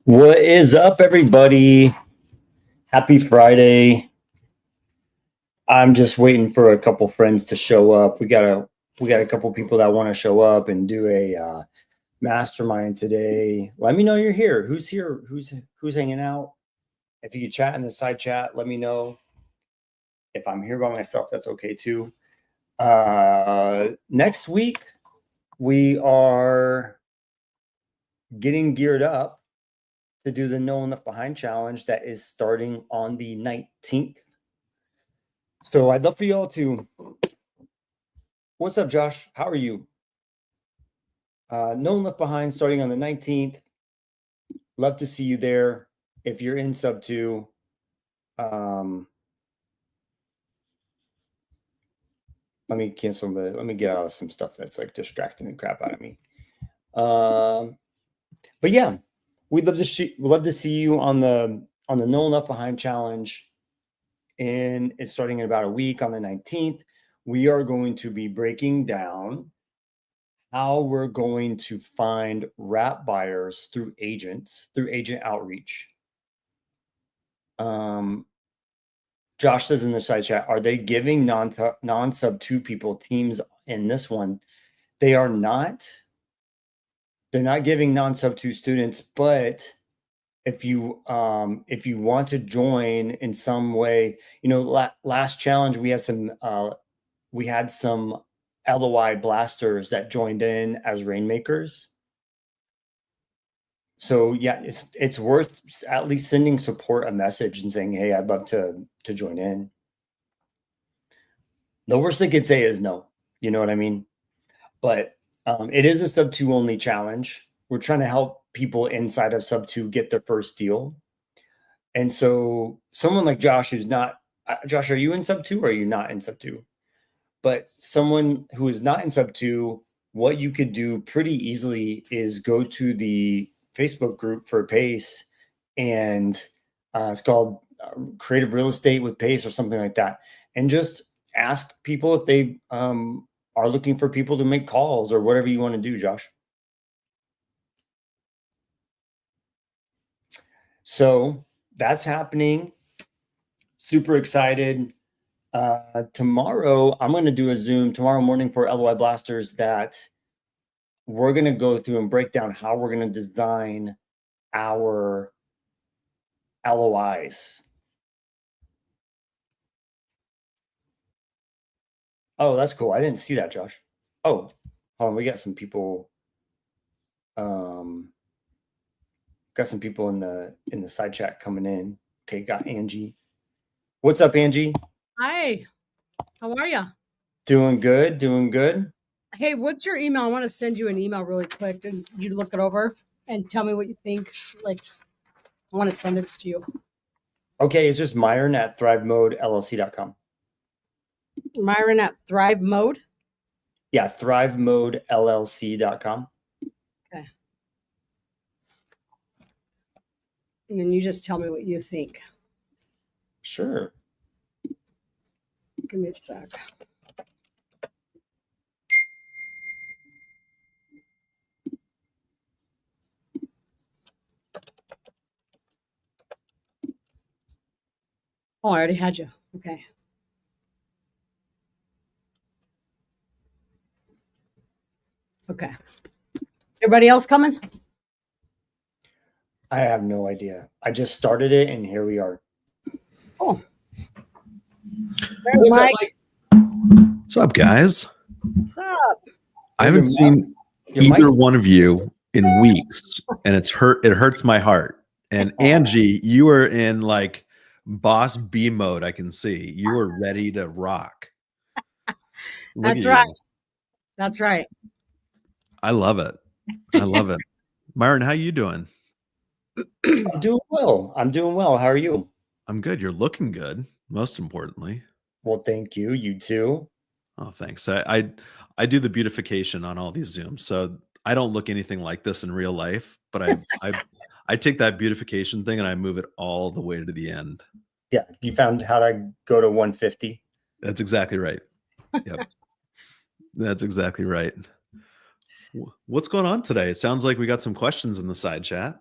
What is up, everybody? Happy Friday. I'm just waiting for a couple friends to show up. We got a couple people that want to show up and do a mastermind today. Let me know you're here. Who's here? Who's hanging out? If you could chat in the side chat, let me know. If I'm here by myself, that's okay too. Next week, we are getting geared up to do the No One Left Behind challenge that is starting on the 19th. So I'd love for y'all to, what's up, Josh? How are you? No One Left Behind starting on the 19th. Love to see you there. If you're in sub 2, let me get out of some stuff that's like distracting the crap out of me. But yeah, we'd love to see you on the No One Left Behind challenge. And it's starting in about a week on the 19th. We are going to be breaking down how we're going to find wrap buyers through agent outreach. Josh says in the side chat, are they giving non-sub 2 people teams in this one? They are not. They're not giving non-sub 2 students, but if you want to join in some way, last challenge we had some LOI blasters that joined in as rainmakers. So yeah, it's worth at least sending support a message and saying, hey, I'd love to join in. The worst they could say is no. You know what I mean? But it is a sub 2 only challenge. We're trying to help people inside of sub 2 get their first deal. And so someone like Josh, who's not, Josh, are you in sub 2 or are you not in sub 2? But someone who is not in sub 2, what you could do pretty easily is go to the Facebook group for PACE, and it's called Creative Real Estate with PACE or something like that. And just ask people if they are looking for people to make calls or whatever you want to do, Josh. So that's happening. Super excited. Tomorrow, I'm going to do a Zoom tomorrow morning for LOI Blasters that we're going to go through and break down how we're going to design our LOIs. Oh, that's cool. I didn't see that, Josh. Oh, hold on. We got some people. Got some people in the side chat coming in. Okay, got Angie. What's up, Angie? Hi. How are you? Doing good. Doing good. Hey, what's your email? I want to send you an email really quick, and you look it over and tell me what you think. Like, I want to send this to you. Okay, it's just Myron at thrivemodellc.com. Myron at Thrive Mode? Yeah, thrivemodellc.com. Okay. And then you just tell me what you think. Sure. Give me a sec. Oh, I already had you. Okay. Okay. Is everybody else coming? I have no idea. I just started it, and here we are. Oh. What's up, Mike? What's up, guys? What's up? I haven't seen either one of you in weeks, and it hurts my heart. And Angie, you are in like boss B mode. I can see you are ready to rock. That's right. That's right. I love it. I love it. Myron, how you doing? I'm doing well. How are you? I'm good. You're looking good, most importantly. Well, thank you. You too. Oh, thanks. I do the beautification on all these Zooms, so I don't look anything like this in real life, but I take that beautification thing and I move it all the way to the end. Yeah, you found how to go to 150. That's exactly right. Yep. That's exactly right. What's going on today? It sounds like we got some questions in the side chat.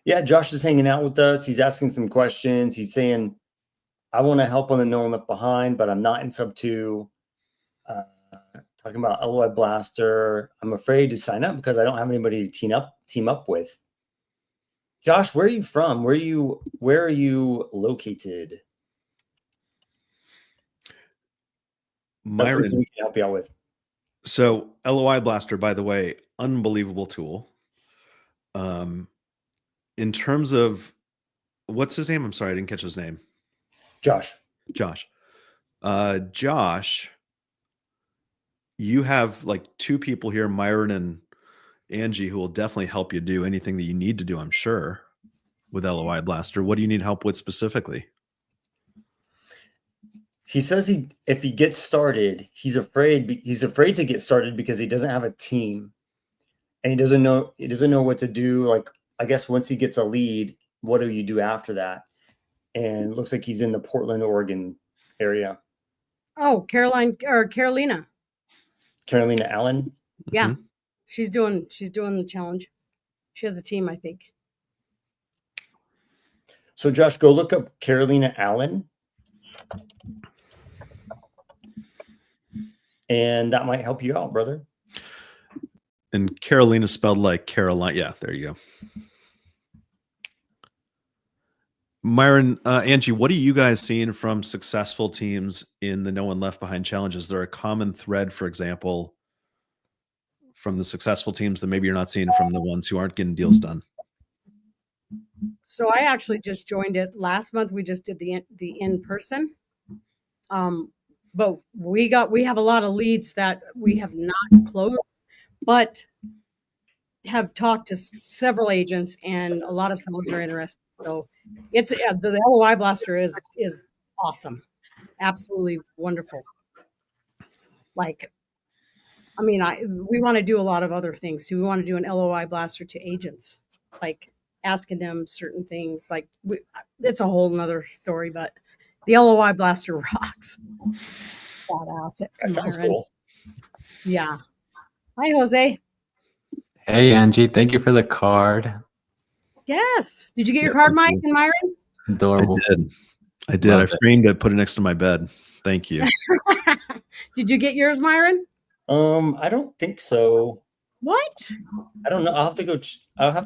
Yeah, Josh is hanging out with us. He's asking some questions. He's saying, I want to help on the No One Left Behind, but I'm not in sub 2. Talking about LOI Blaster. I'm afraid to sign up because I don't have anybody to team up with. Josh, where are you from? Where are you located? That's something Myron, we can help you out with. so LOI Blaster, by the way, unbelievable tool. In terms of what's his name? I'm sorry, I didn't catch his name. Josh. Josh, you have like 2 people here, Myron and Angie, who will definitely help you do anything that you need to do, I'm sure, with LOI Blaster. What do you need help with specifically? He says if he gets started, he's afraid to get started because he doesn't have a team, and he doesn't know what to do. Like, I guess once he gets a lead, what do you do after that? And it looks like he's in the Portland, Oregon area. Oh, Carolina. Carolina Allen. Yeah. Mm-hmm. She's doing the challenge. She has a team, I think. So Josh, go look up Carolina Allen. And that might help you out, brother. And Carolina spelled like Caroline. Yeah, there you go. Myron, Angie, what are you guys seeing from successful teams in the No One Left Behind challenge? Is there a common thread, for example, from the successful teams that maybe you're not seeing from the ones who aren't getting deals done? So I actually just joined it last month. We just did the in-person. But we have a lot of leads that we have not closed, but have talked to several agents, and a lot of sellers are interested. So it's the LOI Blaster is awesome, absolutely wonderful. Like, I mean, we want to do a lot of other things too. We want to do an LOI Blaster to agents, like asking them certain things. Like, it's a whole nother story, but the LOI Blaster rocks. Badass. That sounds cool. Yeah. Hi, Jose. Hey, Angie. Thank you for the card. Yes. Did you get your card, Mike and Myron? Adorable. I did. I framed it, put it next to my bed. Thank you. Did you get yours, Myron? I don't think so. What? I don't know. I'll have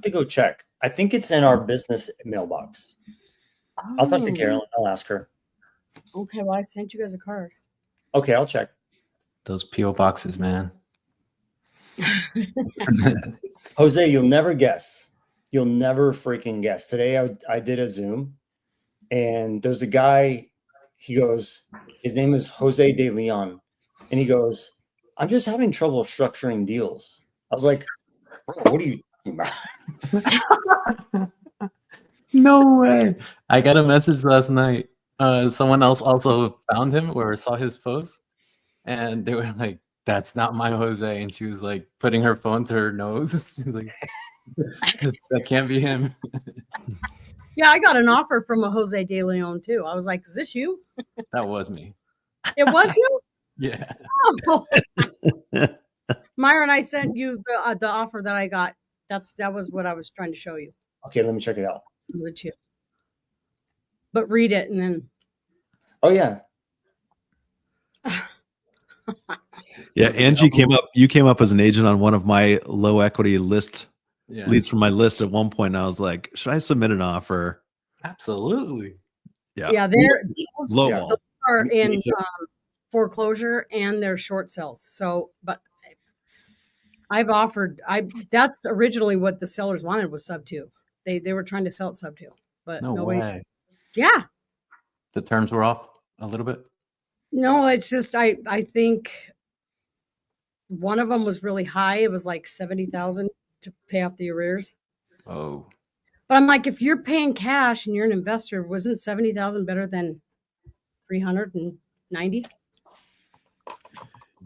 to go check. I think it's in our business mailbox. Oh. I'll talk to Carolyn. I'll ask her. Okay. Well, I sent you guys a card. Okay, I'll check. Those P.O. boxes, man. Jose, you'll never guess. You'll never freaking guess. Today I did a Zoom, and there's a guy, he goes, his name is Jose De Leon, and he goes, I'm just having trouble structuring deals. I was like, bro, what are you talking about? No way. I got a message last night. Someone else also found him or saw his post, and they were like, that's not my Jose. And she was like putting her phone to her nose. She's like, that can't be him. Yeah, I got an offer from a Jose De Leon too. I was like, is this you? That was me. It was you? Yeah. Oh. Myron, I sent you the offer that I got. That was what I was trying to show you. Okay, let me check it out. Would you? But read it and then. Oh yeah. Yeah, Angie came up. You came up as an agent on one of my low equity leads from my list at one point. And I was like, should I submit an offer? Absolutely. Yeah. Yeah, those are in foreclosure and they're short sales. So, but I've offered. That's originally what the sellers wanted was sub 2. They were trying to sell it sub 2, but no way. Yeah. The terms were off a little bit. No, it's just I think one of them was really high. It was like $70,000 to pay off the arrears. Oh. But I'm like, if you're paying cash and you're an investor, wasn't $70,000 better than $390?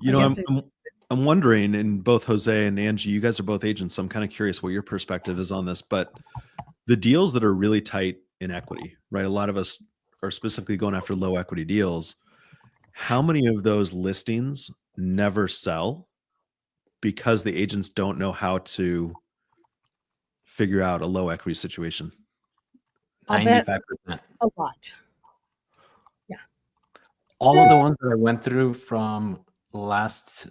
You know, I'm wondering, and both Jose and Angie, you guys are both agents, so I'm kind of curious what your perspective is on this. But the deals that are really tight in equity, right? A lot of us are specifically going after low equity deals. How many of those listings never sell because the agents don't know how to figure out a low equity situation? I'll bet 95%. a lot. All of the ones that I went through from last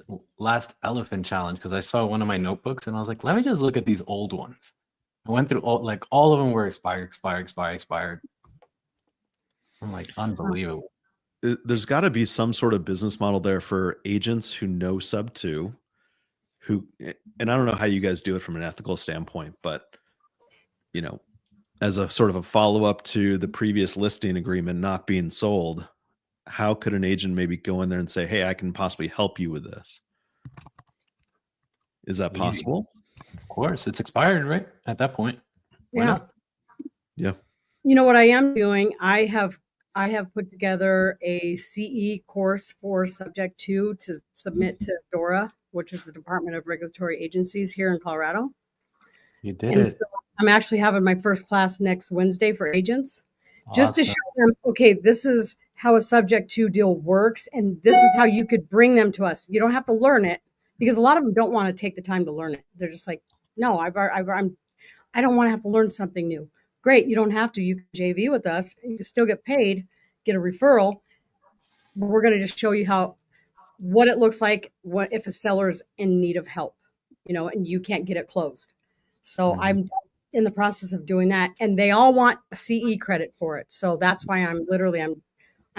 Elephant Challenge, because I saw one of my notebooks and I was like, let me just look at these old ones. I went through all of them were expired. I'm like, unbelievable. There's got to be some sort of business model there for agents who know sub 2, and I don't know how you guys do it from an ethical standpoint, but as a sort of a follow-up to the previous listing agreement not being sold, how could an agent maybe go in there and say, hey, I can possibly help you with this? Is that possible? Of course, it's expired, right? At that point. Why not? Yeah. You know what I am doing? I have put together a CE course for Subject 2 to submit to DORA, which is the Department of Regulatory Agencies here in Colorado. You did it. So I'm actually having my first class next Wednesday for agents, just to show them, okay, this is how a Subject 2 deal works, and this is how you could bring them to us. You don't have to learn it, because a lot of them don't want to take the time to learn it. They're just like, no, I don't want to have to learn something new. Great, you don't have to. You can JV with us. You can still get paid, get a referral. But we're going to just show you what it looks like, what if a seller's in need of help, and you can't get it closed. So I'm in the process of doing that, and they all want a CE credit for it. So that's why I'm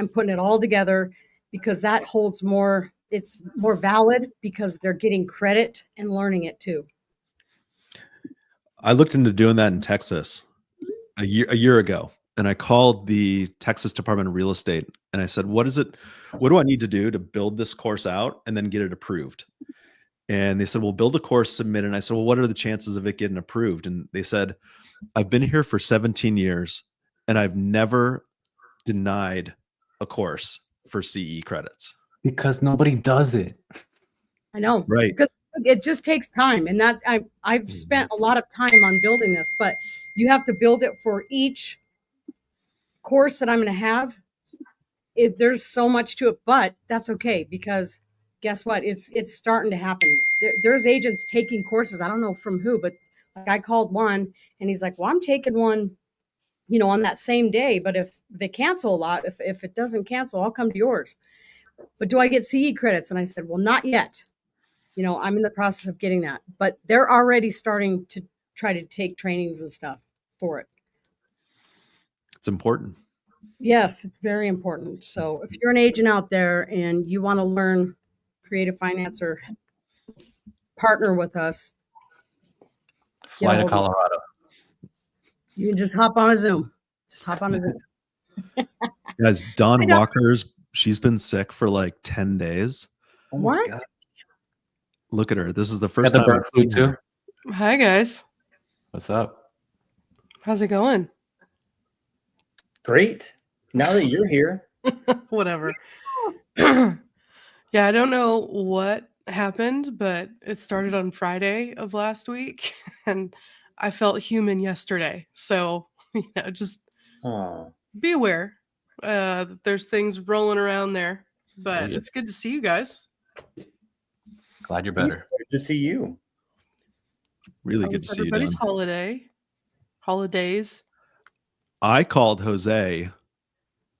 putting it all together, because that holds more. It's more valid because they're getting credit and learning it too. I looked into doing that in Texas a year ago, and I called the Texas Department of Real Estate and I said, what do I need to do to build this course out and then get it approved? And they said, well, build a course, submit it. And I said, well, what are the chances of it getting approved? And they said, I've been here for 17 years and I've never denied a course for CE credits. Because nobody does it. I know. Right. Because it just takes time. And that I've spent a lot of time on building this, but you have to build it for each course that I'm going to have. There's so much to it, but that's okay, because guess what? It's starting to happen. There's agents taking courses. I don't know from who, but I called one and he's like, well, I'm taking one, on that same day. But if they cancel a lot, if it doesn't cancel, I'll come to yours. But do I get CE credits? And I said, well, not yet. I'm in the process of getting that, but they're already starting to try to take trainings and stuff for it. It's important. Yes, it's very important. So if you're an agent out there and you want to learn creative finance or partner with us, fly to Colorado. You can just hop on a Zoom. Guys, Dawn Walker's, she's been sick for like 10 days. Oh what? God. Look at her. This is the first time I've seen her. Hi, guys. What's up? How's it going? Great. Now that you're here. Whatever. Yeah, I don't know what happened, but it started on Friday of last week, and I felt human yesterday. So, just be aware that there's things rolling around there. But it's good to see you guys. Glad you're better. Good to see you. Really good to see you, Dawn. Everybody's holidays. I called Jose,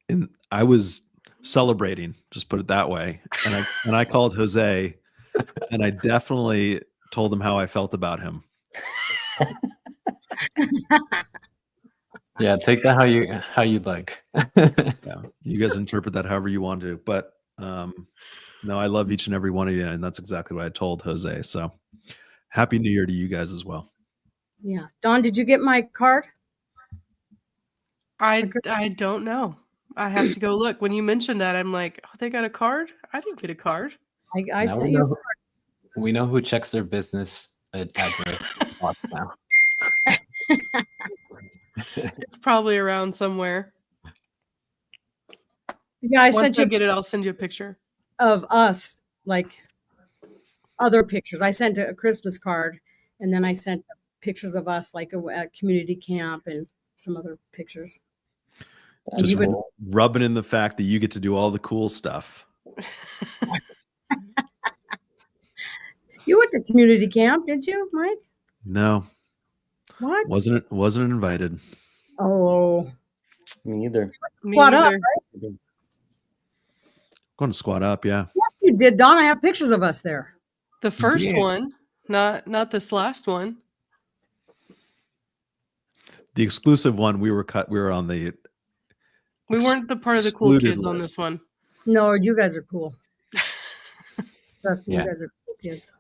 and I was celebrating, just put it that way. And I called Jose, and I definitely told him how I felt about him. Yeah, take that how you'd like. Yeah, you guys interpret that however you want to. But no, I love each and every one of you, and that's exactly what I told Jose. So happy New Year to you guys as well. Yeah, Dawn, did you get my card? I don't know. I have to go look. When you mentioned that, I'm like, oh, they got a card? I didn't get a card. I sent you. We know who checks their business address now. It's probably around somewhere. Yeah, I Once sent you. I get it, I'll send you a picture of us, like other pictures. I sent a Christmas card, and then I sent pictures of us, like at community camp and some other pictures. Just rubbing in the fact that you get to do all the cool stuff. You went to community camp, did you, Mike? No, What? Wasn't invited. Oh, Me neither. Me Squat up, either. Going to squat up, yeah. yes, you did, Don. I have pictures of us there. The first Yeah. one, not this last one. The exclusive one, we were on the We weren't the part of the cool excluded kids on list. this one. No, you guys are cool. Trust me, Yeah. you guys are cool kids.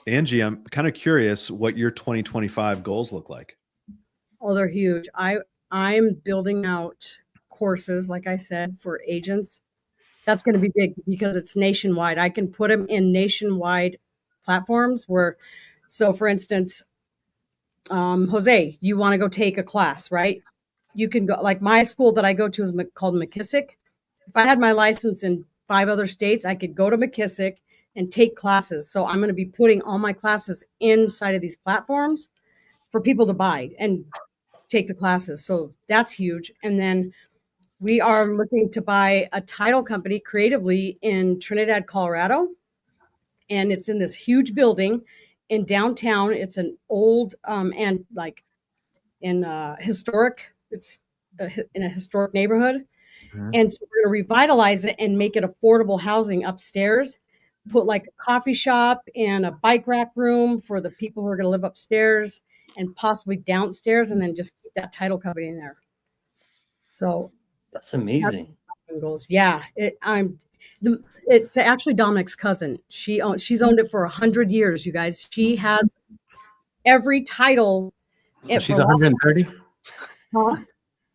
Angie, I'm kind of curious what your 2025 goals look like. Oh, they're huge. I'm building out courses, like I said, for agents. That's going to be big because it's nationwide. I can put them in nationwide platforms where, so for instance, Jose, you want to go take a class, right? You can go, like my school that I go to is called McKissick. If I had my license in 5 other states, I could go to McKissick and take classes. So I'm going to be putting all my classes inside of these platforms for people to buy and take the classes. So that's huge. And then we are looking to buy a title company creatively in Trinidad, Colorado. And it's in this huge building in downtown. It's an old and like in historic, it's in a historic neighborhood. Mhm. And so we're going to revitalize it and make it affordable housing upstairs, put like a coffee shop and a bike rack room for the people who are going to live upstairs and possibly downstairs, and then just keep that title company in there. So That's amazing. goes, yeah, it's actually Dominic's cousin. She's owned it for 100 years, you guys. She has every title. So she's 130. Huh?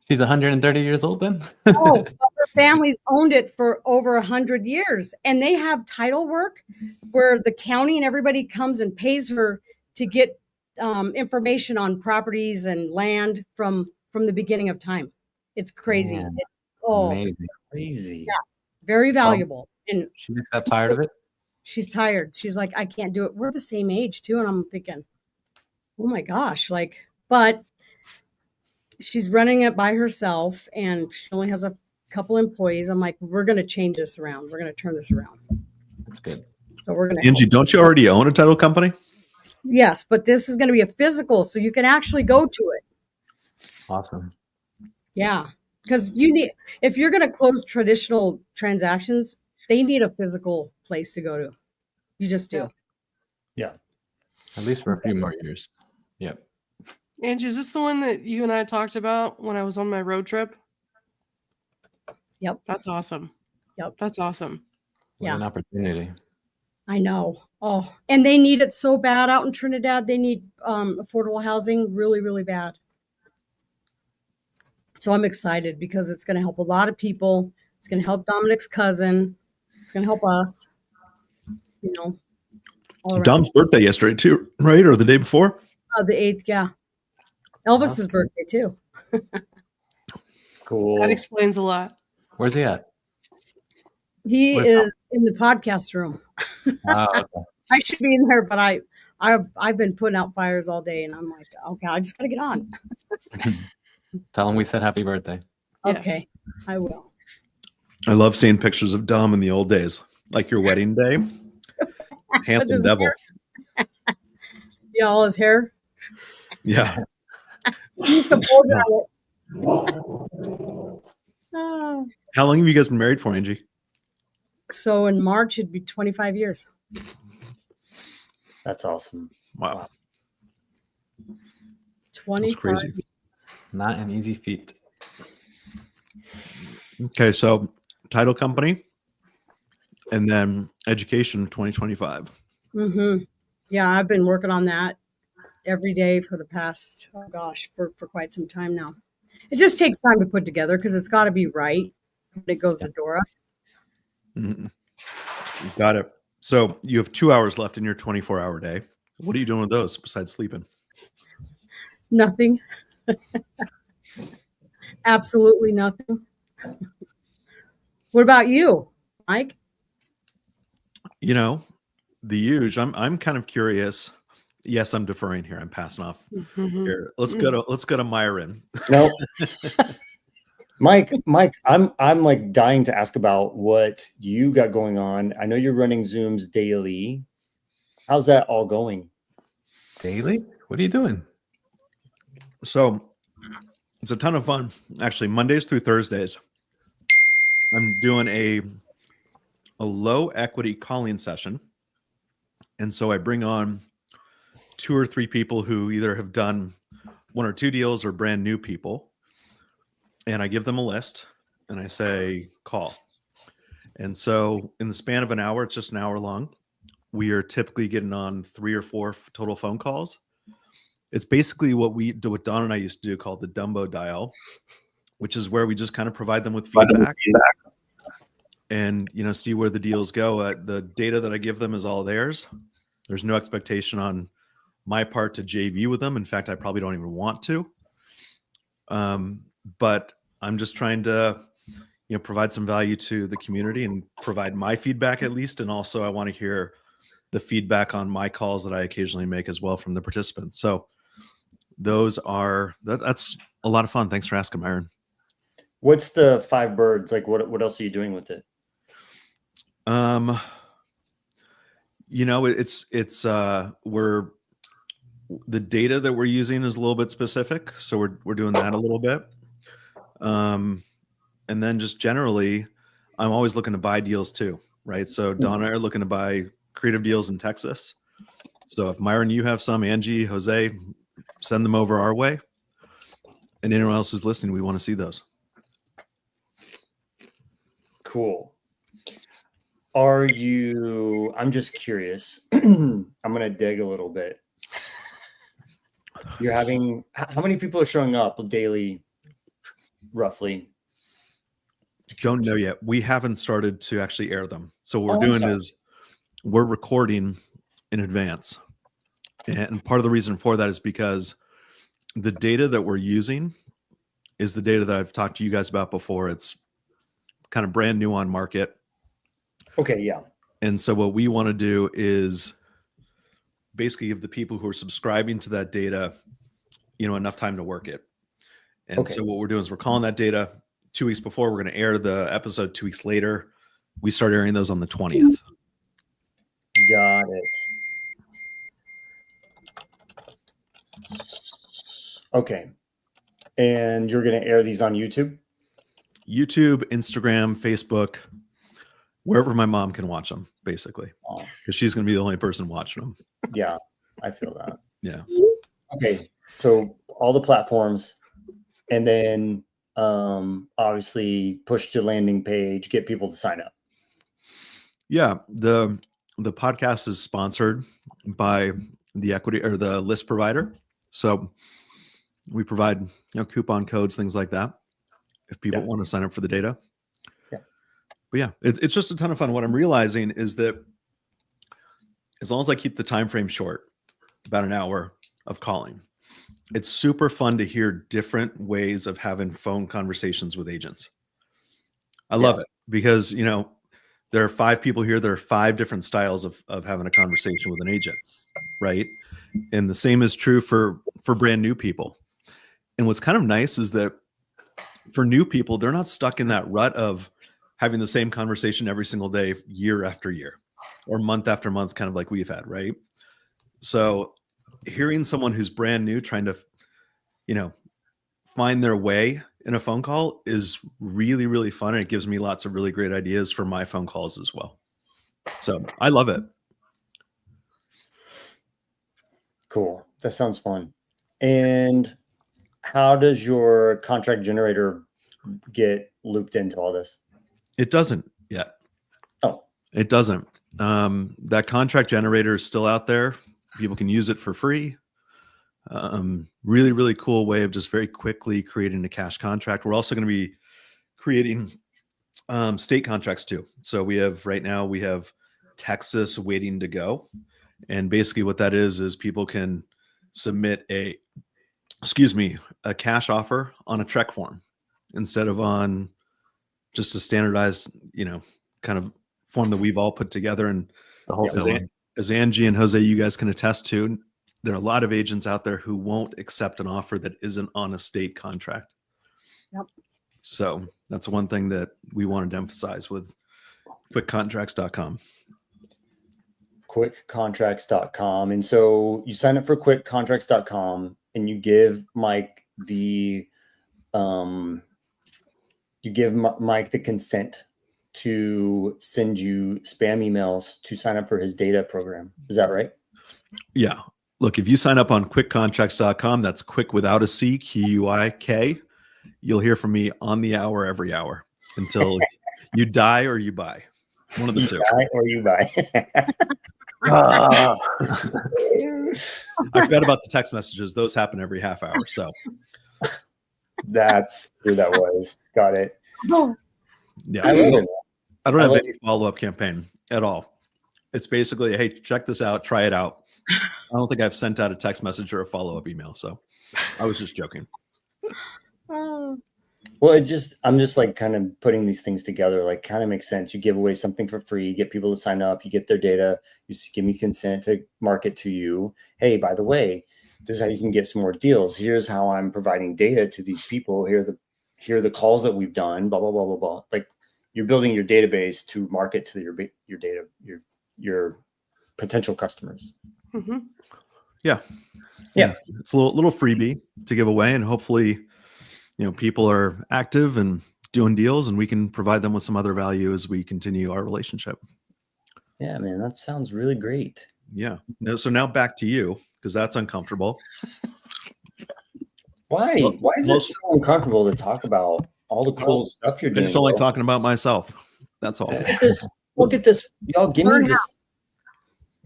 She's 130 years old then. Oh, but her family's owned it for over 100 years, and they have title work where the county and everybody comes and pays her to get information on properties and land from the beginning of time. It's crazy. Man, Oh, amazing. Crazy. Yeah. Very valuable. And She just got tired of it. she's tired. She's like, I can't do it. We're the same age too. And I'm thinking, oh my gosh, like, but she's running it by herself and she only has a couple employees. I'm like, we're going to change this around. We're going to turn this around. That's good. So we're going to, Angie, don't you already own a title company? yes, but this is going to be a physical. So you can actually go to it. Awesome. Yeah. Because you need, if you're going to close traditional transactions, they need a physical place to go to. You just do. Yeah. At least for a few more years. Yep. Angie, is this the one that you and I talked about when I was on my road trip? Yep. That's awesome. Yep. That's awesome. What Yeah. an opportunity. I know. Oh, and they need it so bad out in Trinidad. They need affordable housing really, really bad. So I'm excited because it's going to help a lot of people. It's going to help Dominic's cousin. It's going to help us. You know, all around. Dom's birthday yesterday too, right? Or the day before? The 8th, yeah. Elvis's birthday too. Cool. That explains a lot. Where's he at? He Where's is in the podcast room. Oh, okay. I should be in there, but I've been putting out fires all day, and I'm like, okay, I just got to get on. Tell him we said happy birthday. Yes. Okay, I will. I love seeing pictures of Dom in the old days, like your wedding day. Handsome his devil. Yeah, all his hair. Yeah. He used to pull it. Oh. How long have you guys been married for, Angie? So in March, it'd be 25 years. That's awesome. Wow. 25. crazy. Not an easy feat. Okay, so title company and then education 2025. Mm-hmm. Yeah, I've been working on that every day for the past, for quite some time now. It just takes time to put together because it's got to be right when it goes to Dora. Mhm. Got it. So you have 2 hours left in your 24-hour day. What are you doing with those besides sleeping? Nothing. Absolutely nothing. What about you, Mike? You know, the huge. I'm kind of curious. Yes, I'm deferring here. I'm passing off here. Let's go to Myron. No. Mike, I'm like dying to ask about what you got going on. I know you're running Zooms daily. How's that all going? Daily? What are you doing? So it's a ton of fun. Actually, Mondays through Thursdays, I'm doing a low equity calling session. And so I bring on 2 or 3 people who either have done 1 or 2 deals or brand new people. And I give them a list and I say, call. And so in the span of an hour, it's just an hour long. We are typically getting on 3 or 4 total phone calls. It's basically what Don and I used to do called the Dumbo dial, which is where we just kind of provide them with feedback and, see where the deals go. The data that I give them is all theirs. There's no expectation on my part to JV with them. In fact, I probably don't even want to. But I'm just trying to, provide some value to the community and provide my feedback at least. And also I want to hear the feedback on my calls that I occasionally make as well from the participants. So that's a lot of fun. Thanks for asking, Myron. What's the 5 birds? Like what else are you doing with it? The data that we're using is a little bit specific. So we're doing that a little bit. And then just generally, I'm always looking to buy deals too, right? So Don and I are looking to buy creative deals in Texas. So if Myron, you have some, Angie, Jose, send them over our way. And anyone else who's listening, we want to see those. Cool. I'm just curious. I'm going to dig a little bit. How many people are showing up daily, roughly? Don't know yet. We haven't started to actually air them. So what we're doing is we're recording in advance. And part of the reason for that is because the data that we're using is the data that I've talked to you guys about before. It's kind of brand new on market. Okay, yeah. And so what we want to do is basically give the people who are subscribing to that data, enough time to work it. And so what we're doing is we're calling that data 2 weeks before. We're going to air the episode 2 weeks later. We start airing those on the 20th. Got it. Okay. And you're going to air these on YouTube? YouTube, Instagram, Facebook, wherever my mom can watch them, basically. Because she's going to be the only person watching them. Yeah, I feel that. Yeah. Okay. So all the platforms, and then obviously push to landing page, get people to sign up. Yeah. The podcast is sponsored by the equity or the list provider. So we provide, coupon codes, things like that, if people want to sign up for the data. Yeah. But yeah, it's just a ton of fun. What I'm realizing is that as long as I keep the time frame short, about an hour of calling, it's super fun to hear different ways of having phone conversations with agents. I love it because, there are 5 people here. There are 5 different styles of having a conversation with an agent, right? And the same is true for brand new people. And what's kind of nice is that for new people, they're not stuck in that rut of having the same conversation every single day, year after year, or month after month, kind of like we've had, right? So hearing someone who's brand new trying to, find their way in a phone call is really, really fun. And it gives me lots of really great ideas for my phone calls as well. So I love it. Cool. That sounds fun. And how does your contract generator get looped into all this? It doesn't yet. Oh, it doesn't. That contract generator is still out there. People can use it for free. Really, really cool way of just very quickly creating a cash contract. We're also going to be creating state contracts too. So right now we have Texas waiting to go. And basically what that is people can submit a cash offer on a TREC form instead of on just a standardized, kind of form that we've all put together. And the whole as Angie and Jose, you guys can attest to, there are a lot of agents out there who won't accept an offer that isn't on a state contract. Yep. So that's one thing that we wanted to emphasize with quickcontracts.com. quickcontracts.com. And so you sign up for quickcontracts.com and you give Mike the Mike the consent to send you spam emails to sign up for his data program. Is that right? Yeah. Look, if you sign up on quickcontracts.com, that's quick without a C, QUIK, you'll hear from me on the hour every hour until you die or you buy. One of the two. Buy or you buy. I forgot about the text messages. Those happen every half hour. So that's who that was. Got it. yeah, I love it. I don't I have love any follow-up campaign at all. It's basically, hey, check this out, try it out. I don't think I've sent out a text message or a follow-up email. So I was just joking. Oh. Well, I'm just like kind of putting these things together, like kind of makes sense. You give away something for free, you get people to sign up, you get their data, you give me consent to market to you. Hey, by the way, this is how you can get some more deals. Here's how I'm providing data to these people. Here are the calls that we've done, blah, blah, blah, blah, blah. Like you're building your database to market to your data, your potential customers. Mm-hmm. Yeah. It's a little freebie to give away, and hopefully, people are active and doing deals, and we can provide them with some other value as we continue our relationship. Yeah, man, that sounds really great. Yeah. No, so now back to you, because that's uncomfortable. Why? Well, Why is it so uncomfortable to talk about all the cool stuff you're I doing? just don't like talking about myself. That's all. Look at this. Y'all give me this.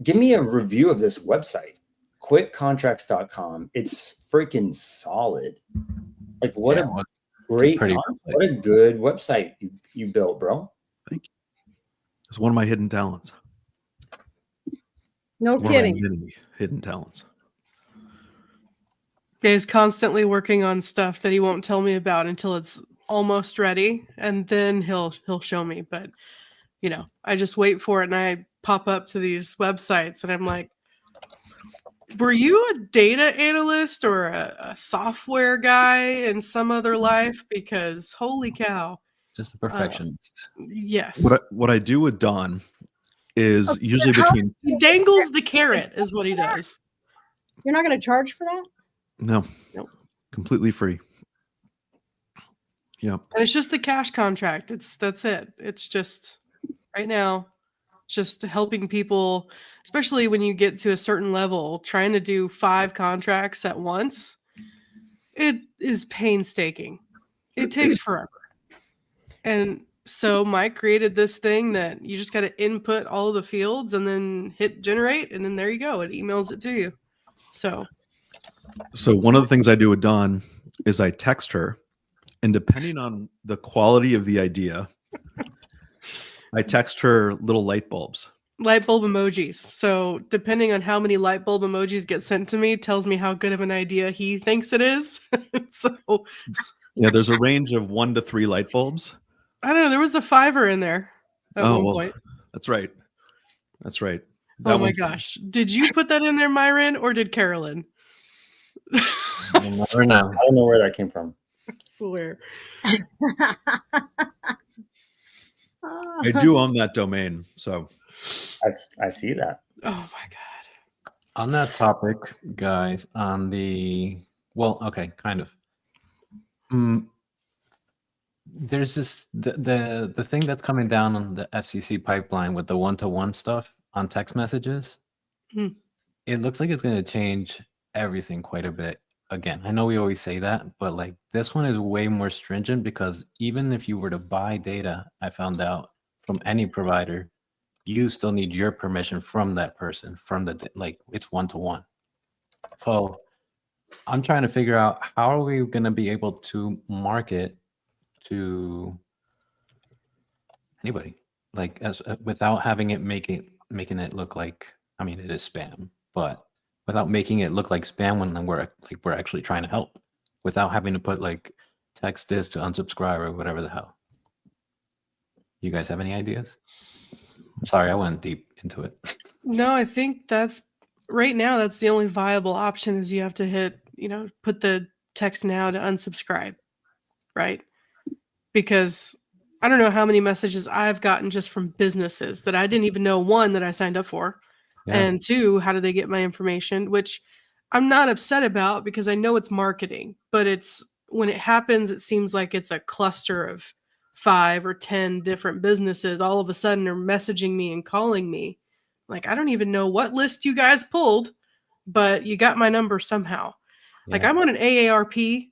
Give me a review of this website. Quickcontracts.com. It's freaking solid. Like what a great, what a good website you built, bro. Thank you. It's one of my hidden talents. No kidding. Many hidden talents. He's constantly working on stuff that he won't tell me about until it's almost ready, and then he'll show me. But I just wait for it, and I pop up to these websites, and I'm like, were you a data analyst or a software guy in some other life? Because holy cow. Just a perfectionist. Yes. What I do with Don is usually between... He dangles the carrot is what he does. You're not going to charge for that? No. Nope. Completely free. Yep. And it's just the cash contract. That's it. It's just right now, just helping people, especially when you get to a certain level, trying to do 5 contracts at once. It is painstaking. It takes forever. And so Mike created this thing that you just got to input all of the fields and then hit generate, and then there you go. It emails it to you. So one of the things I do with Dawn is I text her, and depending on the quality of the idea, I text her little light bulbs. Light bulb emojis. So depending on how many light bulb emojis get sent to me, tells me how good of an idea he thinks it is. So yeah, there's a range of 1 to 3 light bulbs. I don't know. There was a $5 in there at one point. That's right. That's right. Oh my gosh. Did you put that in there, Myron, or did Carolyn? I never know. I don't know where that came from. I swear. I do own that domain, so I see that. Oh my god. On that topic, guys, kind of. There's this the thing that's coming down on the FCC pipeline with the one-to-one stuff on text messages. It looks like it's going to change everything quite a bit. Again, I know we always say that, but like this one is way more stringent, because even if you were to buy data, I found out, from any provider, you still need your permission from that person, it's one-to-one. So I'm trying to figure out, how are we going to be able to market to anybody, without having it making it look like, I mean, it is spam, but without making it look like spam when we're actually trying to help, without having to put text this to unsubscribe or whatever the hell. You guys have any ideas? Sorry, I went deep into it. No, I think that's right now. That's the only viable option, is you have to hit, put the text now to unsubscribe, right? Because I don't know how many messages I've gotten just from businesses that I didn't even know, 1, that I signed up for, and 2, how do they get my information? Which I'm not upset about because I know it's marketing, but it's when it happens, it seems like it's a cluster of 5 or 10 different businesses all of a sudden are messaging me and calling me. Like, I don't even know what list you guys pulled, but you got my number somehow. Like, I'm on an AARP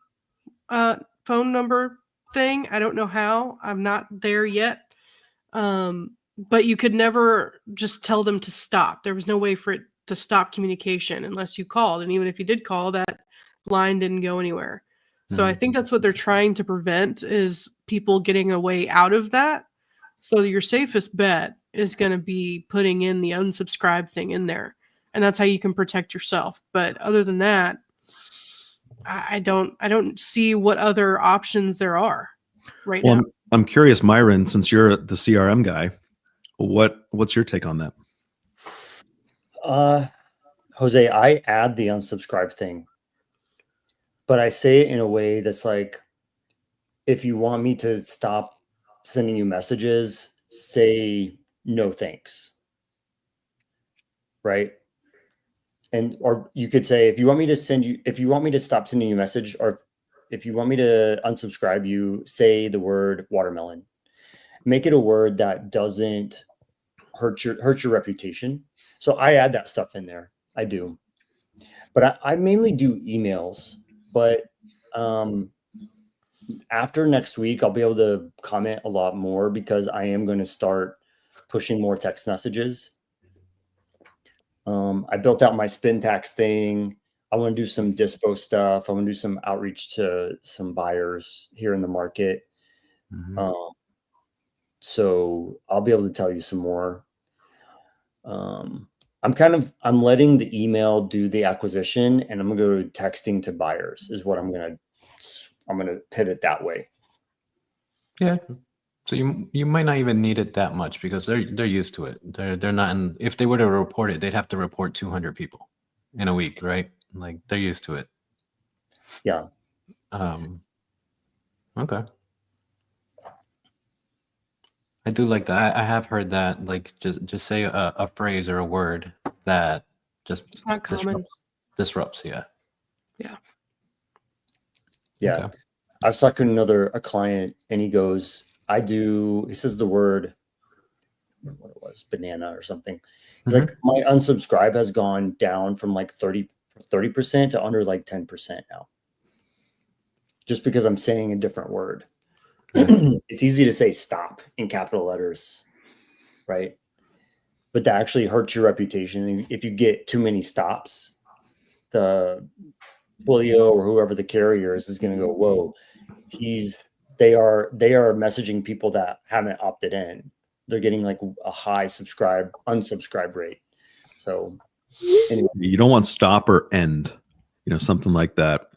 phone number thing. I don't know how. I'm not there yet. But you could never just tell them to stop. There was no way for it to stop communication unless you called. And even if you did call, that line didn't go anywhere. So I think that's what they're trying to prevent is people getting a way out of that. So your safest bet is going to be putting in the unsubscribe thing in there. And that's how you can protect yourself. But other than that, I don't see what other options there are right now. I'm curious, Myron, since you're the CRM guy, what's your take on that? Jose, I add the unsubscribe thing, but I say it in a way that's like, if you want me to stop sending you messages, say no thanks. Right? Or you could say, if you want me to stop sending you a message, or if you want me to unsubscribe you, say the word watermelon. Make it a word that doesn't hurt your reputation. So I add that stuff in there. I do. But I mainly do emails. But after next week, I'll be able to comment a lot more because I am going to start pushing more text messages. I built out my spin tax thing. I want to do some dispo stuff. I want to do some outreach to some buyers here in the market. So I'll be able to tell you some more. I'm letting the email do the acquisition, and I'm going to go texting to buyers is what I'm going to pivot that way. Yeah. So you might not even need it that much because they're used to it. They're not if they were to report it, they'd have to report 200 people in a week, right? Like they're used to it. Yeah. Okay. I do like that. I have heard that, like just say a phrase or a word that just it's not common. Disrupts. Yeah. Okay. I was talking to a client, and he goes, he says the word, what it was, banana or something. He's like, my unsubscribe has gone down from like 30% to under like 10% now. Just because I'm saying a different word. It's easy to say stop in capital letters, right? But that actually hurts your reputation. If you get too many stops, the Twilio or whoever the carrier is going to go, whoa, they are messaging people that haven't opted in. They're getting like a high unsubscribe rate. So anyway. You don't want stop or end, something like that.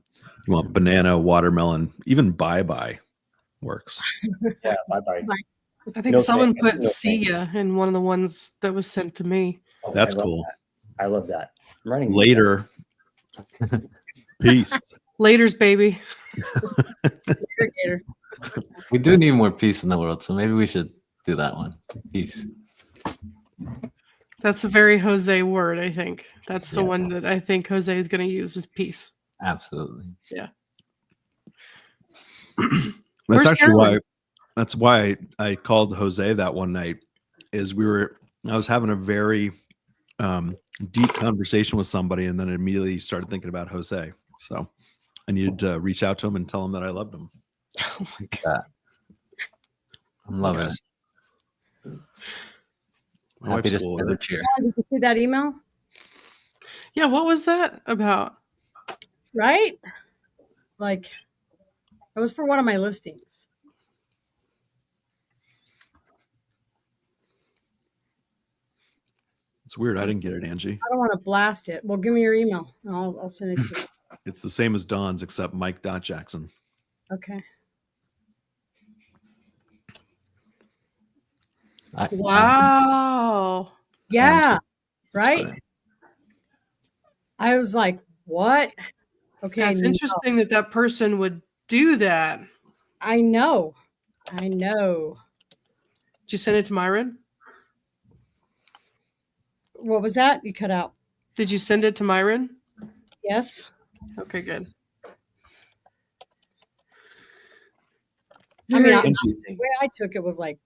You want banana, watermelon, even bye-bye works. Yeah, bye-bye. I think someone put see ya in one of the ones that was sent to me. Oh, that's cool. I love that. I'm writing later. Peace. Laters, baby. We do need more peace in the world, so maybe we should do that one. Peace. That's a very Jose word, I think. That's the one that I think Jose is going to use is peace. Absolutely. Yeah. That's why I called Jose that one night is I was having a very deep conversation with somebody and then immediately started thinking about Jose. So I needed to reach out to him and tell him that I loved him. Oh my God. I'm loving it. Happy to spread the cheer. Did you see that email? Yeah, what was that about? Right? Like, it was for one of my listings. It's weird. I didn't get it, Angie. I don't want to blast it. Well, give me your email. I'll send it to you. It's the same as Dawn's, except Mike.Jackson. Okay. Wow. Yeah. Right? I was like, what? Okay. That's interesting that person would do that. I know. Did you send it to Myron? What was that? You cut out. Did you send it to Myron? Yes. Okay, good. I mean, Very the interesting. way I took it was like,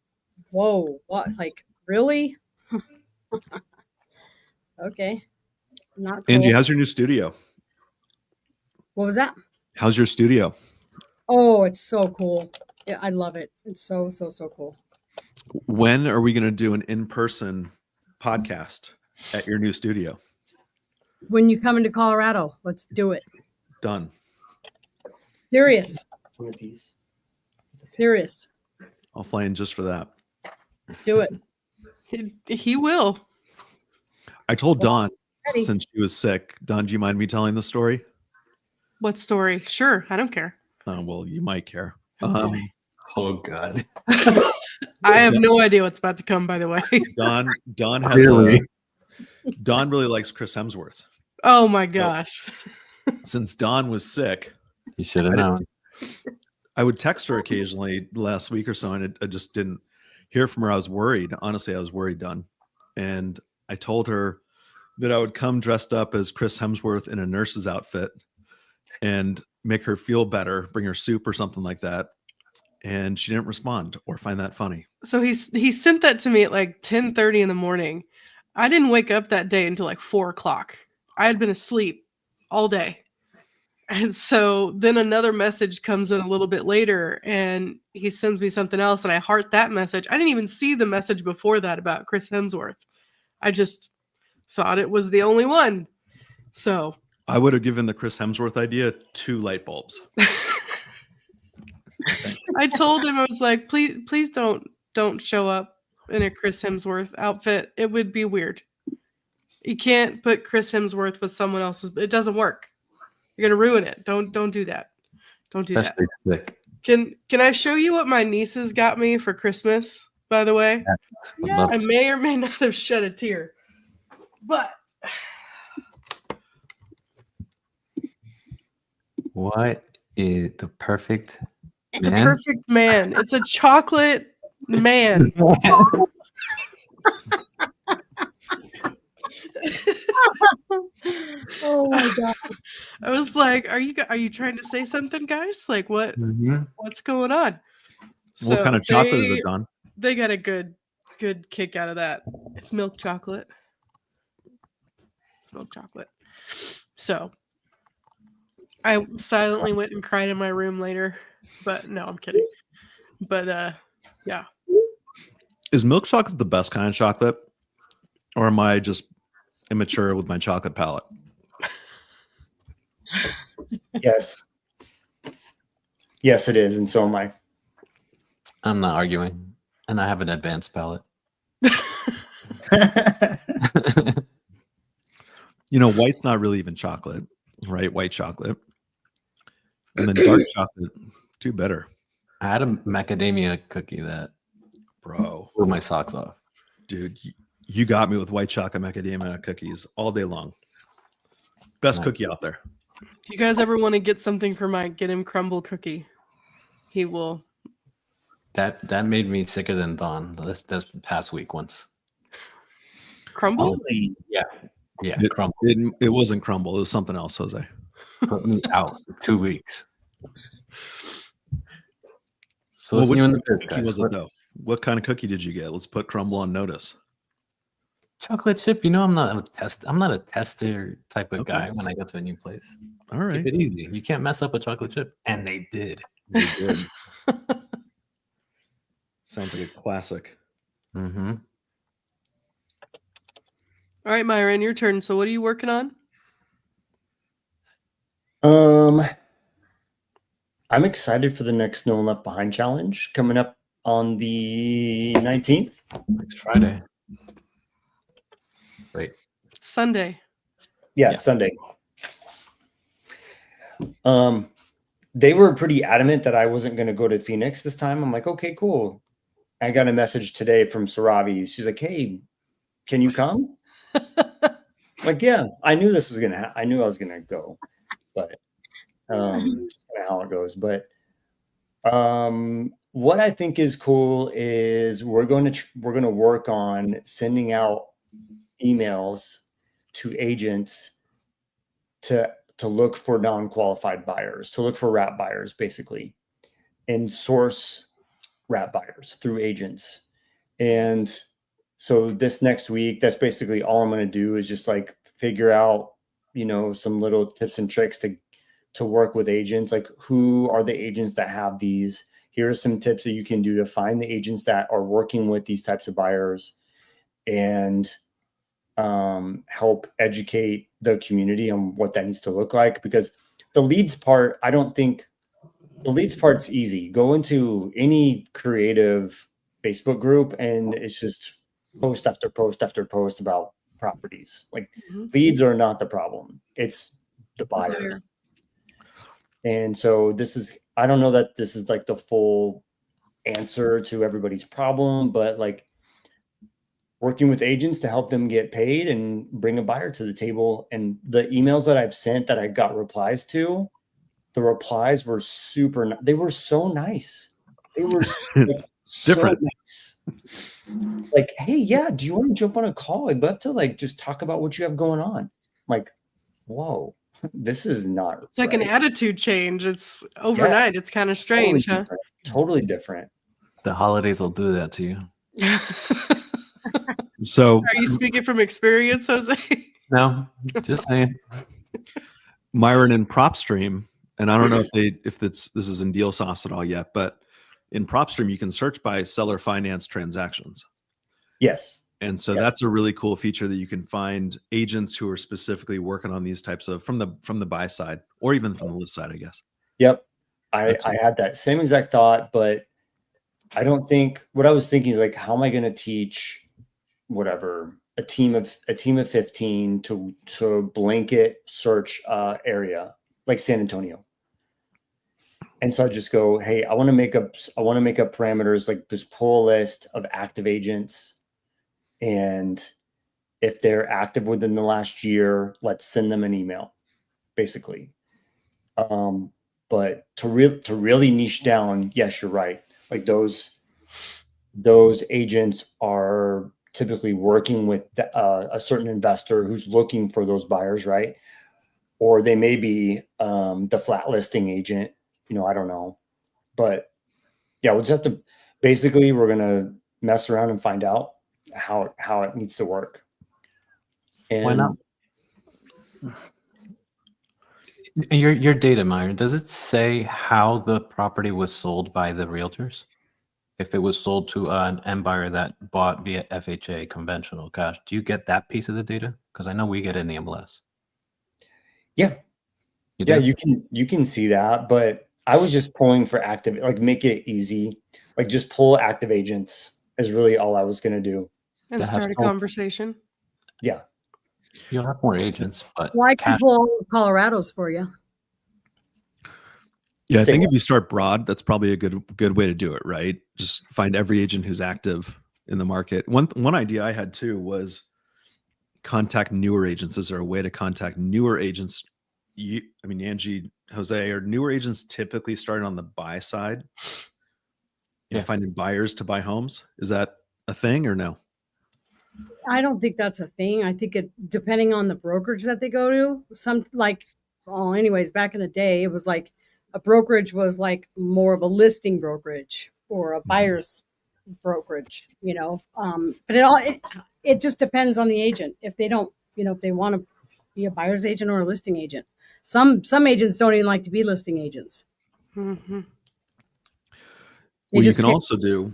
whoa, what? Like, really? Okay. Not cool. Angie, how's your new studio? What was that? How's your studio? Oh, it's so cool. Yeah, I love it. It's so cool. When are we going to do an in-person podcast at your new studio? When you come into Colorado, let's do it. Done. Serious. One of these. Serious. I'll fly in just for that. Do it. He will. I told Dawn ready. since she was sick. Dawn, do you mind me telling the story? What story? Sure, I don't care. Well, you might care. Oh God. I have no idea what's about to come, by the way. Dawn has Clearly. Dawn really likes Chris Hemsworth. Oh my gosh. Since Dawn was sick, You should have known. I would text her occasionally last week or so, and I just didn't hear from her. I was worried. Honestly, I was worried, Dawn. And I told her that I would come dressed up as Chris Hemsworth in a nurse's outfit and make her feel better, bring her soup or something like that. And she didn't respond or find that funny. So he sent that to me at like 10:30 in the morning. I didn't wake up that day until like 4 o'clock. I had been asleep all day. And so then another message comes in a little bit later and he sends me something else and I heart that message. I didn't even see the message before that about Chris Hemsworth. I just thought it was the only one. So I would have given the Chris Hemsworth idea 2 light bulbs. I told him, I was like, please don't show up in a Chris Hemsworth outfit. It would be weird. You can't put Chris Hemsworth with someone else's. It doesn't work. You're gonna ruin it. Don't do that. Don't do that. Especially sick. Can I show you what my nieces got me for Christmas? By the way, Would love I to. may or may not have shed a tear, but What is the perfect the man? perfect man. It's a chocolate man. Oh my god. I was like, are you trying to say something, guys? Like Mhm. what's going on? What kind of chocolate is they- it, Dawn? They got a good kick out of that. It's milk chocolate. It's milk chocolate. So I silently went and cried in my room later. But no, I'm kidding. But yeah. Is milk chocolate the best kind of chocolate? Or am I just immature with my chocolate palate? Yes. Yes, it is, and so am I. I'm not arguing, and I have an advanced palate. You know, white's not really even chocolate, right? White chocolate. And then dark chocolate, too bitter. I had a macadamia cookie that Bro, blew my socks off. dude, you got me with white chocolate macadamia cookies all day long. Best Nice. cookie out there. If you guys ever want to get something for Mike, get him crumble cookie. He will. That made me sicker than Dawn this past week once. Crumble? Yeah, It- crumble. It wasn't crumble. It was something else, Jose. Put me out for 2 weeks. So Well, listen, which you in kind the of biz, cookie guys. was it, though? What kind of cookie did you get? Let's put crumble on notice. Chocolate chip. You know, I'm not a tester type of Okay. guy when I go to a new place. All right. Keep it easy. You can't mess up a chocolate chip, and they did. They did. Sounds like a classic. Mm-hmm. All right, Myron, your turn. So what are you working on? I'm excited for the next No One Left Behind challenge coming up on the 19th. Next Friday. Wait. Sunday. Yeah, Yeah. Sunday. They were pretty adamant that I wasn't going to go to Phoenix this time. I'm like, okay, cool. I got a message today from Saravi. She's like, hey, can you come? Like, yeah, I knew this was going to I knew I was going to go, but just kinda how it goes. But what I think is cool is we're going to work on sending out emails to agents to to look for non-qualified buyers, to look for wrap buyers, basically, and source wrap buyers through agents. And so this next week, that's basically all I'm going to do is just like figure out, some little tips and tricks to work with agents. Like, who are the agents that have these? Here are some tips that you can do to find the agents that are working with these types of buyers, and help educate the community on what that needs to look like. Because the leads part, I don't think the leads part's easy. Go into any creative Facebook group and it's just post after post after post about properties. Like, leads are not the problem. It's the buyers. And so I don't know that this is like the full answer to everybody's problem, but like, working with agents to help them get paid and bring a buyer to the table. And the emails that I've sent that I got replies to, the replies were they were so nice. They were like, different. So nice. Like, hey, yeah, do you want to jump on a call? I'd love to like just talk about what you have going on. I'm like, whoa, this is not. It's like an attitude change. It's overnight. Yeah. It's kind of strange, Totally different. The holidays will do that to you. So, are you speaking from experience, Jose? No, just saying. Myron in PropStream, and I don't know if this is in Deal Sauce at all yet, but in PropStream you can search by seller finance transactions. Yes. And so that's a really cool feature that you can find agents who are specifically working on these types of from the buy side or even from the list side, I guess. Yep. I had that same exact thought, but I don't think what I was thinking is like, how am I going to teach whatever a team of 15 to blanket search area like San Antonio? And so I just go, hey, I want to make up parameters, like just pull a list of active agents, and if they're active within the last year, let's send them an email, basically. But to really niche down, yes, you're right. Like those agents are typically working with a certain investor who's looking for those buyers, right? Or they may be the flat listing agent, I don't know. But yeah, we'll just have to, basically, we're going to mess around and find out how it needs to work. And why not? Your data, Myron, does it say how the property was sold by the realtors? If it was sold to an end buyer that bought via FHA conventional cash, do you get that piece of the data? Because I know we get it in the MLS. Yeah. You can see that, but I was just pulling for active, like make it easy, like just pull active agents is really all I was going to do. And start a conversation. Yeah. You'll have more agents, but I can pull all of Colorado's for you. Yeah, I think if you start broad, that's probably a good way to do it, right? Just find every agent who's active in the market. One idea I had too was contact newer agents. Is there a way to contact newer agents? Angie, Jose, are newer agents typically starting on the buy side? Finding buyers to buy homes? Is that a thing or no? I don't think that's a thing. I think it, depending on the brokerage that they go to, anyways, back in the day, it was like a brokerage was like more of a listing brokerage or a buyer's brokerage, but it just depends on the agent. If they don't, if they want to be a buyer's agent or a listing agent, some agents don't even like to be listing agents. Mm-hmm. What you can also do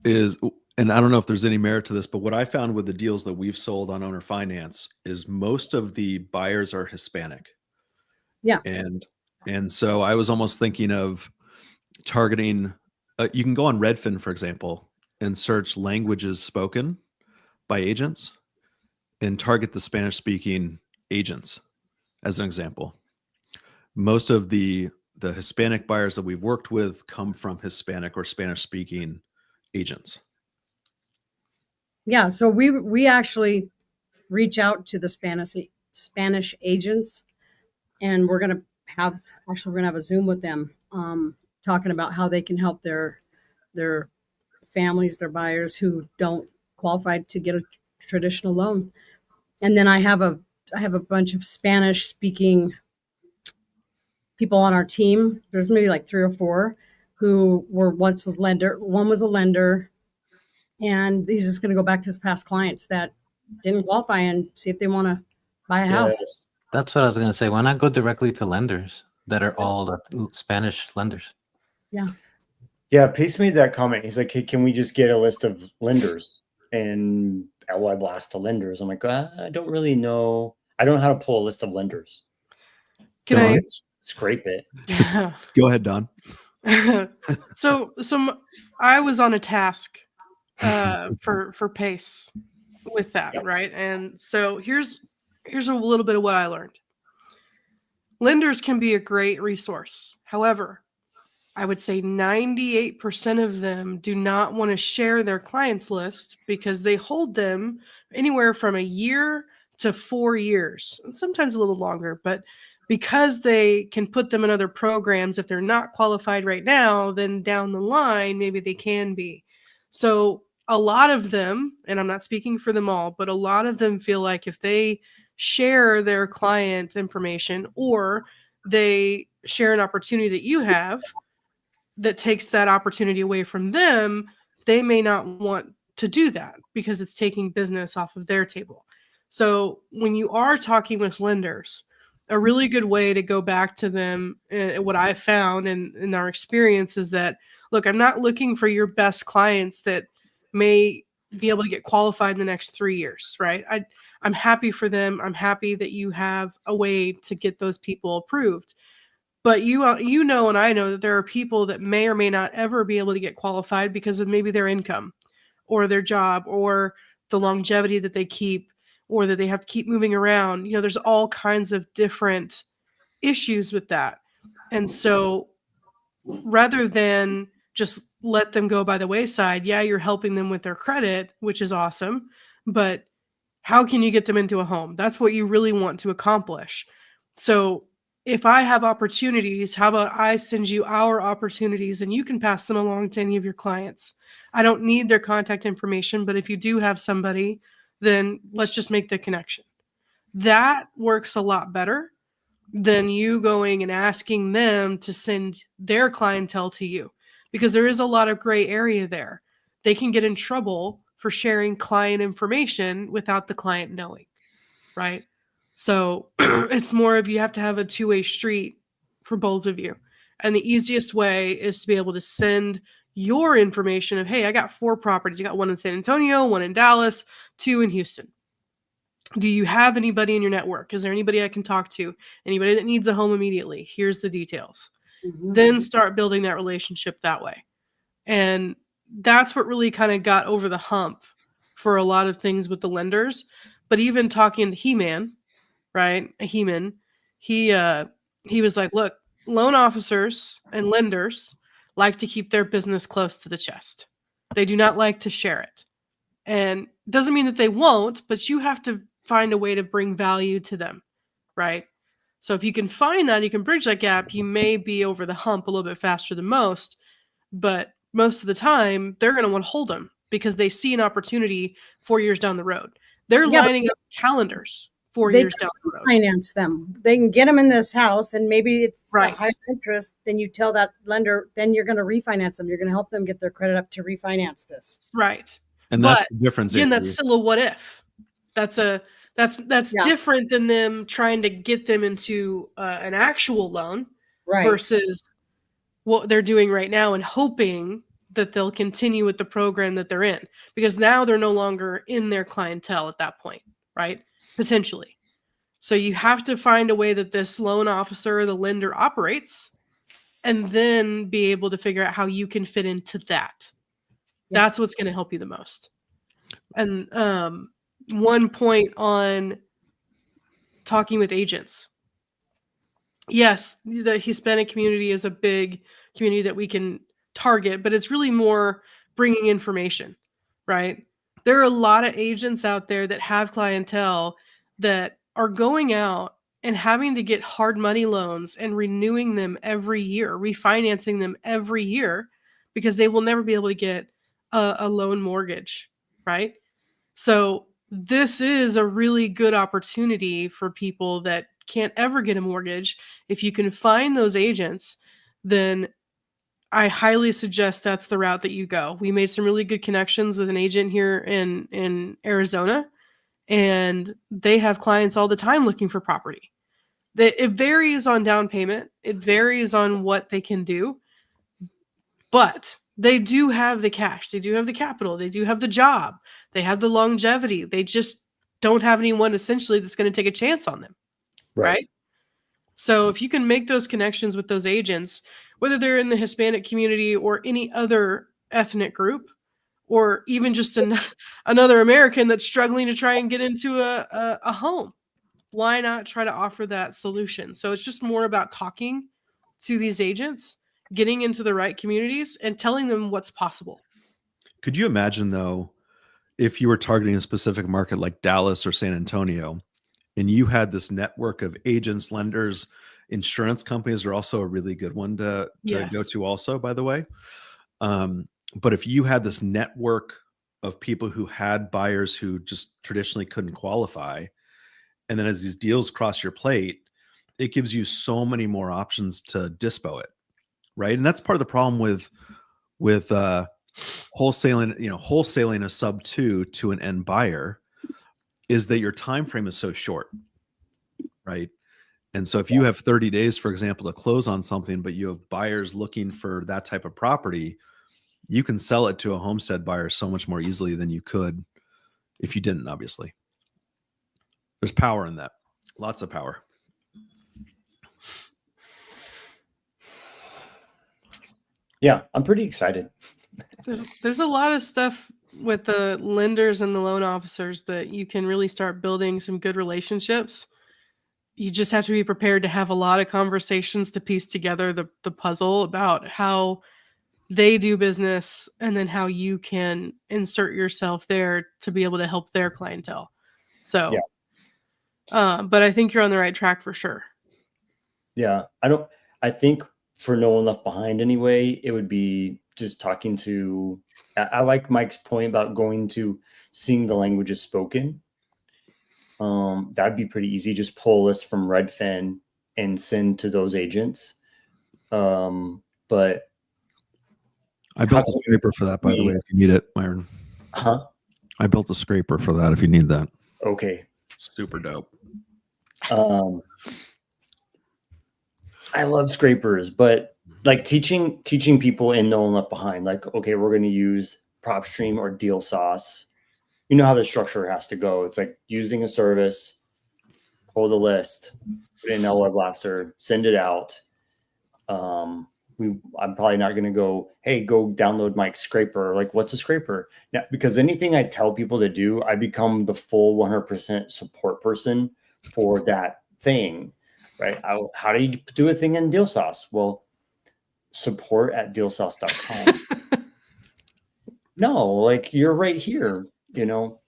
is, and I don't know if there's any merit to this, but what I found with the deals that we've sold on owner finance is most of the buyers are Hispanic. Yeah. And so I was almost thinking of targeting, you can go on Redfin, for example, and search languages spoken by agents and target the Spanish speaking agents as an example. Most of the Hispanic buyers that we've worked with come from Hispanic or Spanish speaking agents. Yeah. So we actually reach out to the Spanish agents, and we're going to have a Zoom with them, talking about how they can help their families, their buyers who don't qualify to get a traditional loan. And then I have a bunch of Spanish speaking people on our team. There's maybe like 3 or 4 who once was lender. One was a lender, and he's just going to go back to his past clients that didn't qualify and see if they want to buy a house. Yes. That's what I was going to say. Why not go directly to lenders that are all the Spanish lenders? Yeah, Pace made that comment. He's like, hey, can we just get a list of lenders? And LY blast to lenders. I'm like, I don't really know. I don't know how to pull a list of lenders. Can I scrape it? Yeah. Go ahead, Don. So I was on a task for Pace with that, Yep. right? And so here's a little bit of what I learned. Lenders can be a great resource. However, I would say 98% of them do not want to share their clients list because they hold them anywhere from a year to 4 years, and sometimes a little longer. But because they can put them in other programs, if they're not qualified right now, then down the line, maybe they can be. So a lot of them, and I'm not speaking for them all, but a lot of them feel like if they share their client information or they share an opportunity that you have, that takes that opportunity away from them, they may not want to do that because it's taking business off of their table. So when you are talking with lenders, a really good way to go back to them, what I found in our experience is that, look, I'm not looking for your best clients that may be able to get qualified in the next 3 years, right? I'm happy for them. I'm happy that you have a way to get those people approved. But you know, and I know that there are people that may or may not ever be able to get qualified because of maybe their income or their job or the longevity that they keep or that they have to keep moving around. You know, there's all kinds of different issues with that. And so rather than just let them go by the wayside, yeah, you're helping them with their credit, which is awesome, but how can you get them into a home? That's what you really want to accomplish. So if I have opportunities, how about I send you our opportunities and you can pass them along to any of your clients? I don't need their contact information, but if you do have somebody, then let's just make the connection. That works a lot better than you going and asking them to send their clientele to you, because there is a lot of gray area there. They can get in trouble for sharing client information without the client knowing, right? So it's more of, you have to have a two-way street for both of you. And the easiest way is to be able to send your information of, hey, I got 4 properties. I got one in San Antonio, one in Dallas, 2 in Houston. Do you have anybody in your network? Is there anybody I can talk to? Anybody that needs a home immediately? Here's the details. Mhm. Then start building that relationship that way. And that's what really kind of got over the hump for a lot of things with the lenders. But even talking to He-Man, right? He-Man, he was like, look, loan officers and lenders like to keep their business close to the chest. They do not like to share it. And doesn't mean that they won't, but you have to find a way to bring value to them, right? So if you can find that, you can bridge that gap, you may be over the hump a little bit faster than most, but most of the time they're going to want to hold them because they see an opportunity 4 years down the road. They're Yeah, but lining up calendars 4 they years down the road. finance them. They can get them in this house, and maybe it's Right. a higher interest. Then you tell that lender, then you're going to refinance them. You're going to help them get their credit up to refinance this. Right. And But that's the difference. again, Avery. that's still a what if. That's Yeah. different than them trying to get them into an actual loan Right. versus what they're doing right now and hoping that they'll continue with the program that they're in, because now they're no longer in their clientele at that point, right? Potentially. So you have to find a way that this loan officer or the lender operates and then be able to figure out how you can fit into that. Yeah. That's what's going to help you the most. And one point on talking with agents. Yes, the Hispanic community is a big community that we can target, but it's really more bringing information, right? There are a lot of agents out there that have clientele that are going out and having to get hard money loans and renewing them every year, refinancing them every year, because they will never be able to get a loan mortgage, right? So this is a really good opportunity for people that can't ever get a mortgage, if you can find those agents, then I highly suggest that's the route that you go. We made some really good connections with an agent here in Arizona, and they have clients all the time looking for property. It varies on down payment. It varies on what they can do, but they do have the cash. They do have the capital. They do have the job. They have the longevity. They just don't have anyone essentially that's going to take a chance on them. Right? So if you can make those connections with those agents, whether they're in the Hispanic community or any other ethnic group, or even just another American that's struggling to try and get into a home, why not try to offer that solution? So it's just more about talking to these agents, getting into the right communities, and telling them what's possible. Could you imagine, though, if you were targeting a specific market like Dallas or San Antonio, and you had this network of agents, lenders, insurance companies are also a really good one to go to also, by the way. But if you had this network of people who had buyers who just traditionally couldn't qualify, and then as these deals cross your plate, it gives you so many more options to dispo it, right? And that's part of the problem with wholesaling a sub 2 to an end buyer, is that your time frame is so short, right? And so if you have 30 days, for example, to close on something, but you have buyers looking for that type of property, you can sell it to a homestead buyer so much more easily than you could if you didn't, obviously. There's power in that. Lots of power. Yeah, I'm pretty excited. There's a lot of stuff with the lenders and the loan officers that you can really start building some good relationships. You just have to be prepared to have a lot of conversations to piece together the puzzle about how they do business, and then how you can insert yourself there to be able to help their clientele. So, but I think you're on the right track for sure. Yeah, I think for No One Left Behind anyway, it would be just talking to, I like Mike's point about going to seeing the languages spoken. That'd be pretty easy. Just pull a list from Redfin and send to those agents. But I built a scraper for that, by the way, if you need it, Myron. Huh? I built a scraper for that if you need that. Okay. Super dope. I love scrapers, but like teaching people in No One Left Behind, like, okay, we're going to use PropStream or Deal Sauce. You know how the structure has to go. It's like using a service, pull the list, put it in LWeb Blaster, send it out. I'm probably not going to go, hey, go download Mike's scraper. Like, what's a scraper? Now, because anything I tell people to do, I become the full 100% support person for that thing, right? How do you do a thing in Deal Sauce? Well, support at dealsauce.com. No, like, you're right here, you know?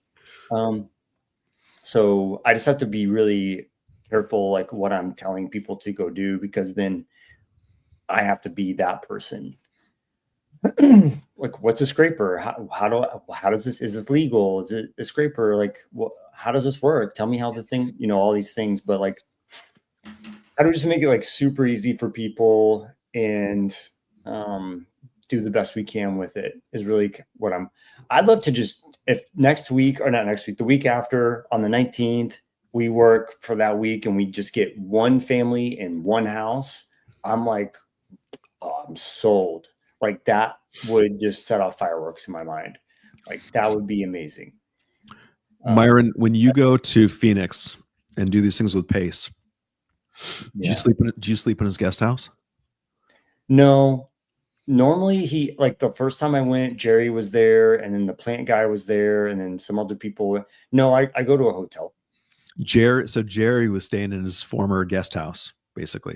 So I just have to be really careful, like, what I'm telling people to go do, because then I have to be that person. Like, what's a scraper? How does this, is it legal? Is it a scraper? Like, how does this work? Tell me how the thing, all these things, but like, how do we just make it like super easy for people and do the best we can with it is really what I'd love to just, if next week, or not next week, the week after on the 19th, we work for that week and we just get one family in one house. I'm like, oh, I'm sold. Like, that would just set off fireworks in my mind. Like, that would be amazing. Myron, when you go to Phoenix and do these things with Pace, do you sleep in his guest house? No. Normally he, like, the first time I went, Jerry was there, and then the plant guy was there, and then some other people. No, I go to a hotel. Jerry was staying in his former guest house, basically.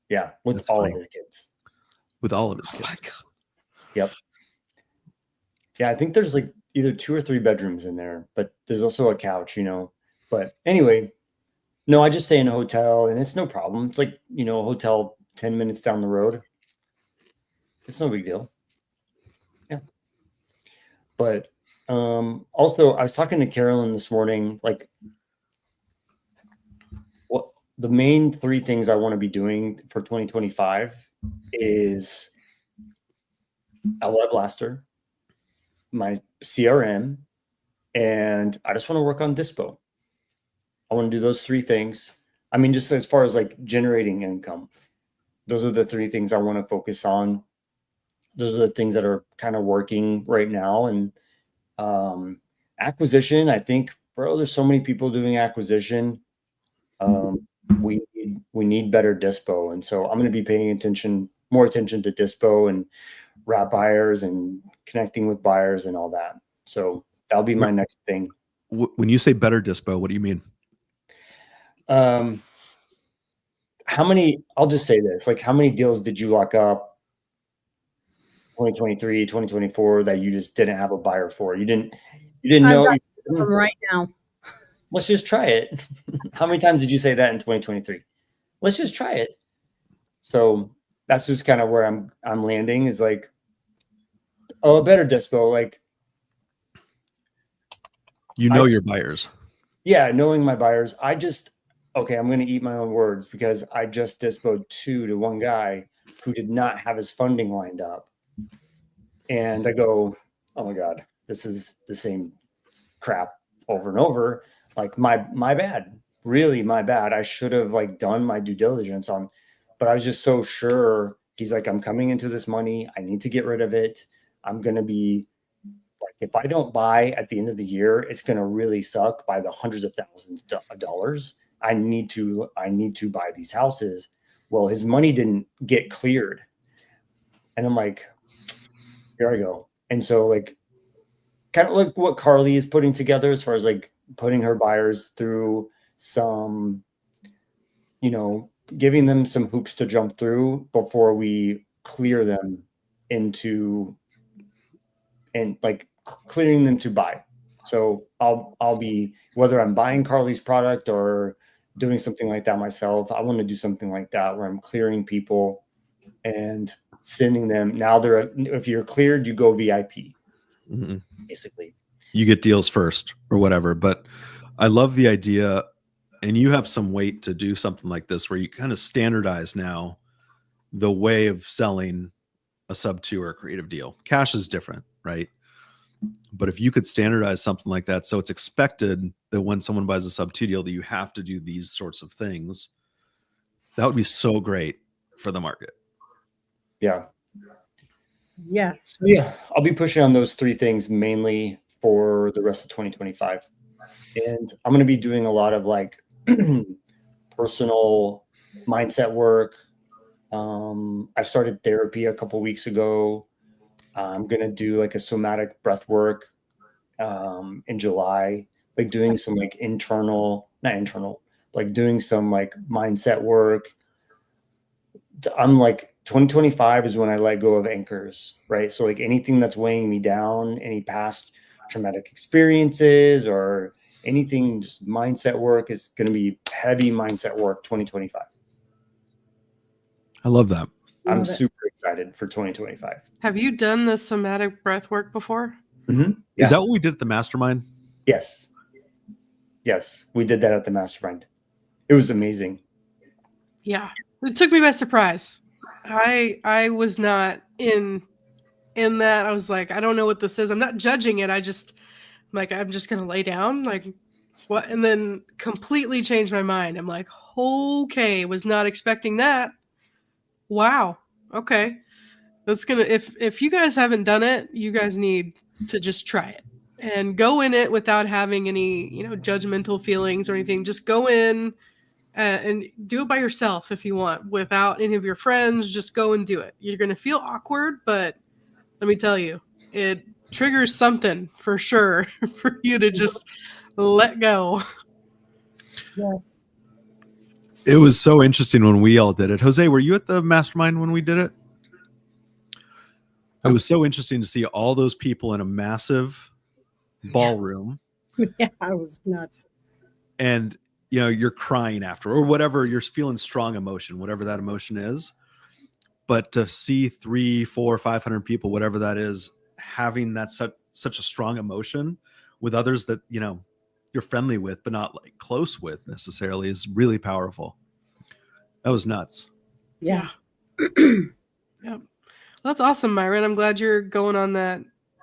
Yeah, with That's all funny. of his kids. With all of his kids. Oh my God. Yep. Yeah, I think there's like either 2 or 3 bedrooms in there, but there's also a couch, But anyway, no, I just stay in a hotel, and it's no problem. It's like, a hotel 10 minutes down the road. It's no big deal. Yeah. But also, I was talking to Carolyn this morning, like, the main three things I want to be doing for 2025 is LI Blaster, my CRM, and I just want to work on Dispo. I want to do those three things. I mean, just as far as like generating income, those are the three things I want to focus on. Those are the things that are kind of working right now. And acquisition, I think, bro, there's so many people doing acquisition. We need better dispo, and so I'm going to be paying more attention to dispo and wrap buyers and connecting with buyers and all that. So that'll be my next thing. When you say better dispo, what do you mean? I'll just say this, like, how many deals did you lock up 2023, 2024 that you just didn't have a buyer for? You didn't know. Right now. Let's just try it. How many times did you say that in 2023? Let's just try it. So that's just kind of where I'm landing, is like, a better dispo, like, your buyers. Yeah, knowing my buyers. I'm going to eat my own words, because I just dispoed 2 to one guy who did not have his funding lined up. And I go, oh my God, this is the same crap over and over. Like, my bad, really my bad. I should have like done my due diligence on, but I was just so sure. He's like, I'm coming into this money. I need to get rid of it. I'm going to be like, if I don't buy at the end of the year, it's going to really suck by the hundreds of thousands of dollars. I need to buy these houses. Well, his money didn't get cleared. And I'm like, here I go. And so, like, kind of like what Carly is putting together, as far as like putting her buyers through some, giving them some hoops to jump through before we clear them into, and like clearing them to buy. So I'll be, whether I'm buying Carly's product or doing something like that myself, I want to do something like that where I'm clearing people and sending them. Now if you're cleared, you go VIP. Mm-hmm. Basically, you get deals first or whatever. But I love the idea, and you have some weight to do something like this, where you kind of standardize now the way of selling a sub 2 or a creative deal. Cash is different, right? But if you could standardize something like that, so it's expected that when someone buys a sub 2 deal that you have to do these sorts of things, that would be so great for the market. Yeah. Yes. So yeah, I'll be pushing on those three things mainly for the rest of 2025. And I'm going to be doing a lot of like personal mindset work. I started therapy a couple weeks ago. I'm going to do like a somatic breath work in July, like doing some like doing some like mindset work. I'm like, 2025 is when I let go of anchors, right? So like anything that's weighing me down, any past traumatic experiences or anything, just mindset work is going to be heavy mindset work 2025. I love that. I'm super excited for 2025. Have you done the somatic breath work before? Mm-hmm. Yeah. Is that what we did at the Mastermind? Yes. We did that at the Mastermind. It was amazing. Yeah. It took me by surprise. I was not in that. I was like, I don't know what this is. I'm not judging it. I'm just gonna lay down. Like, what? And then completely changed my mind. I'm like, okay, was not expecting that. Wow. Okay. That's gonna, if you guys haven't done it, you guys need to just try it and go in it without having any, judgmental feelings or anything. Just go in. And do it by yourself if you want, without any of your friends. Just go and do it. You're going to feel awkward, but let me tell you, it triggers something for sure for you to just let go. Yes. It was so interesting when we all did it. Jose, were you at the Mastermind when we did it? It was so interesting to see all those people in a massive ballroom. Yeah, I was nuts. And you're crying after, or whatever, you're feeling strong emotion, whatever that emotion is. But to see 300, 400, 500 people, whatever that is, having that such a strong emotion with others that, you're friendly with, but not like close with necessarily, is really powerful. That was nuts. Yeah. Yep. That's awesome, Myron. I'm glad you're going on that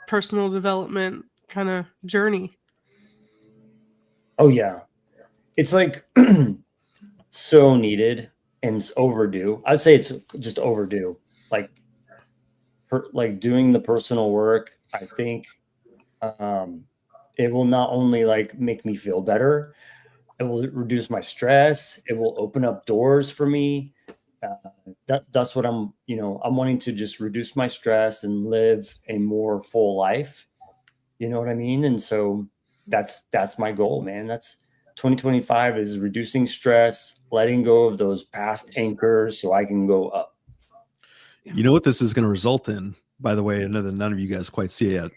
personal development kind of journey. Oh yeah. It's like so needed and overdue. I'd say it's just overdue. Like doing the personal work, I think it will not only like make me feel better, it will reduce my stress, it will open up doors for me. That's what I'm wanting to just reduce my stress and live a more full life. You know what I mean? And so that's my goal, man. That's 2025 is reducing stress, letting go of those past anchors so I can go up. You know what this is going to result in, by the way, I know that none of you guys quite see it yet,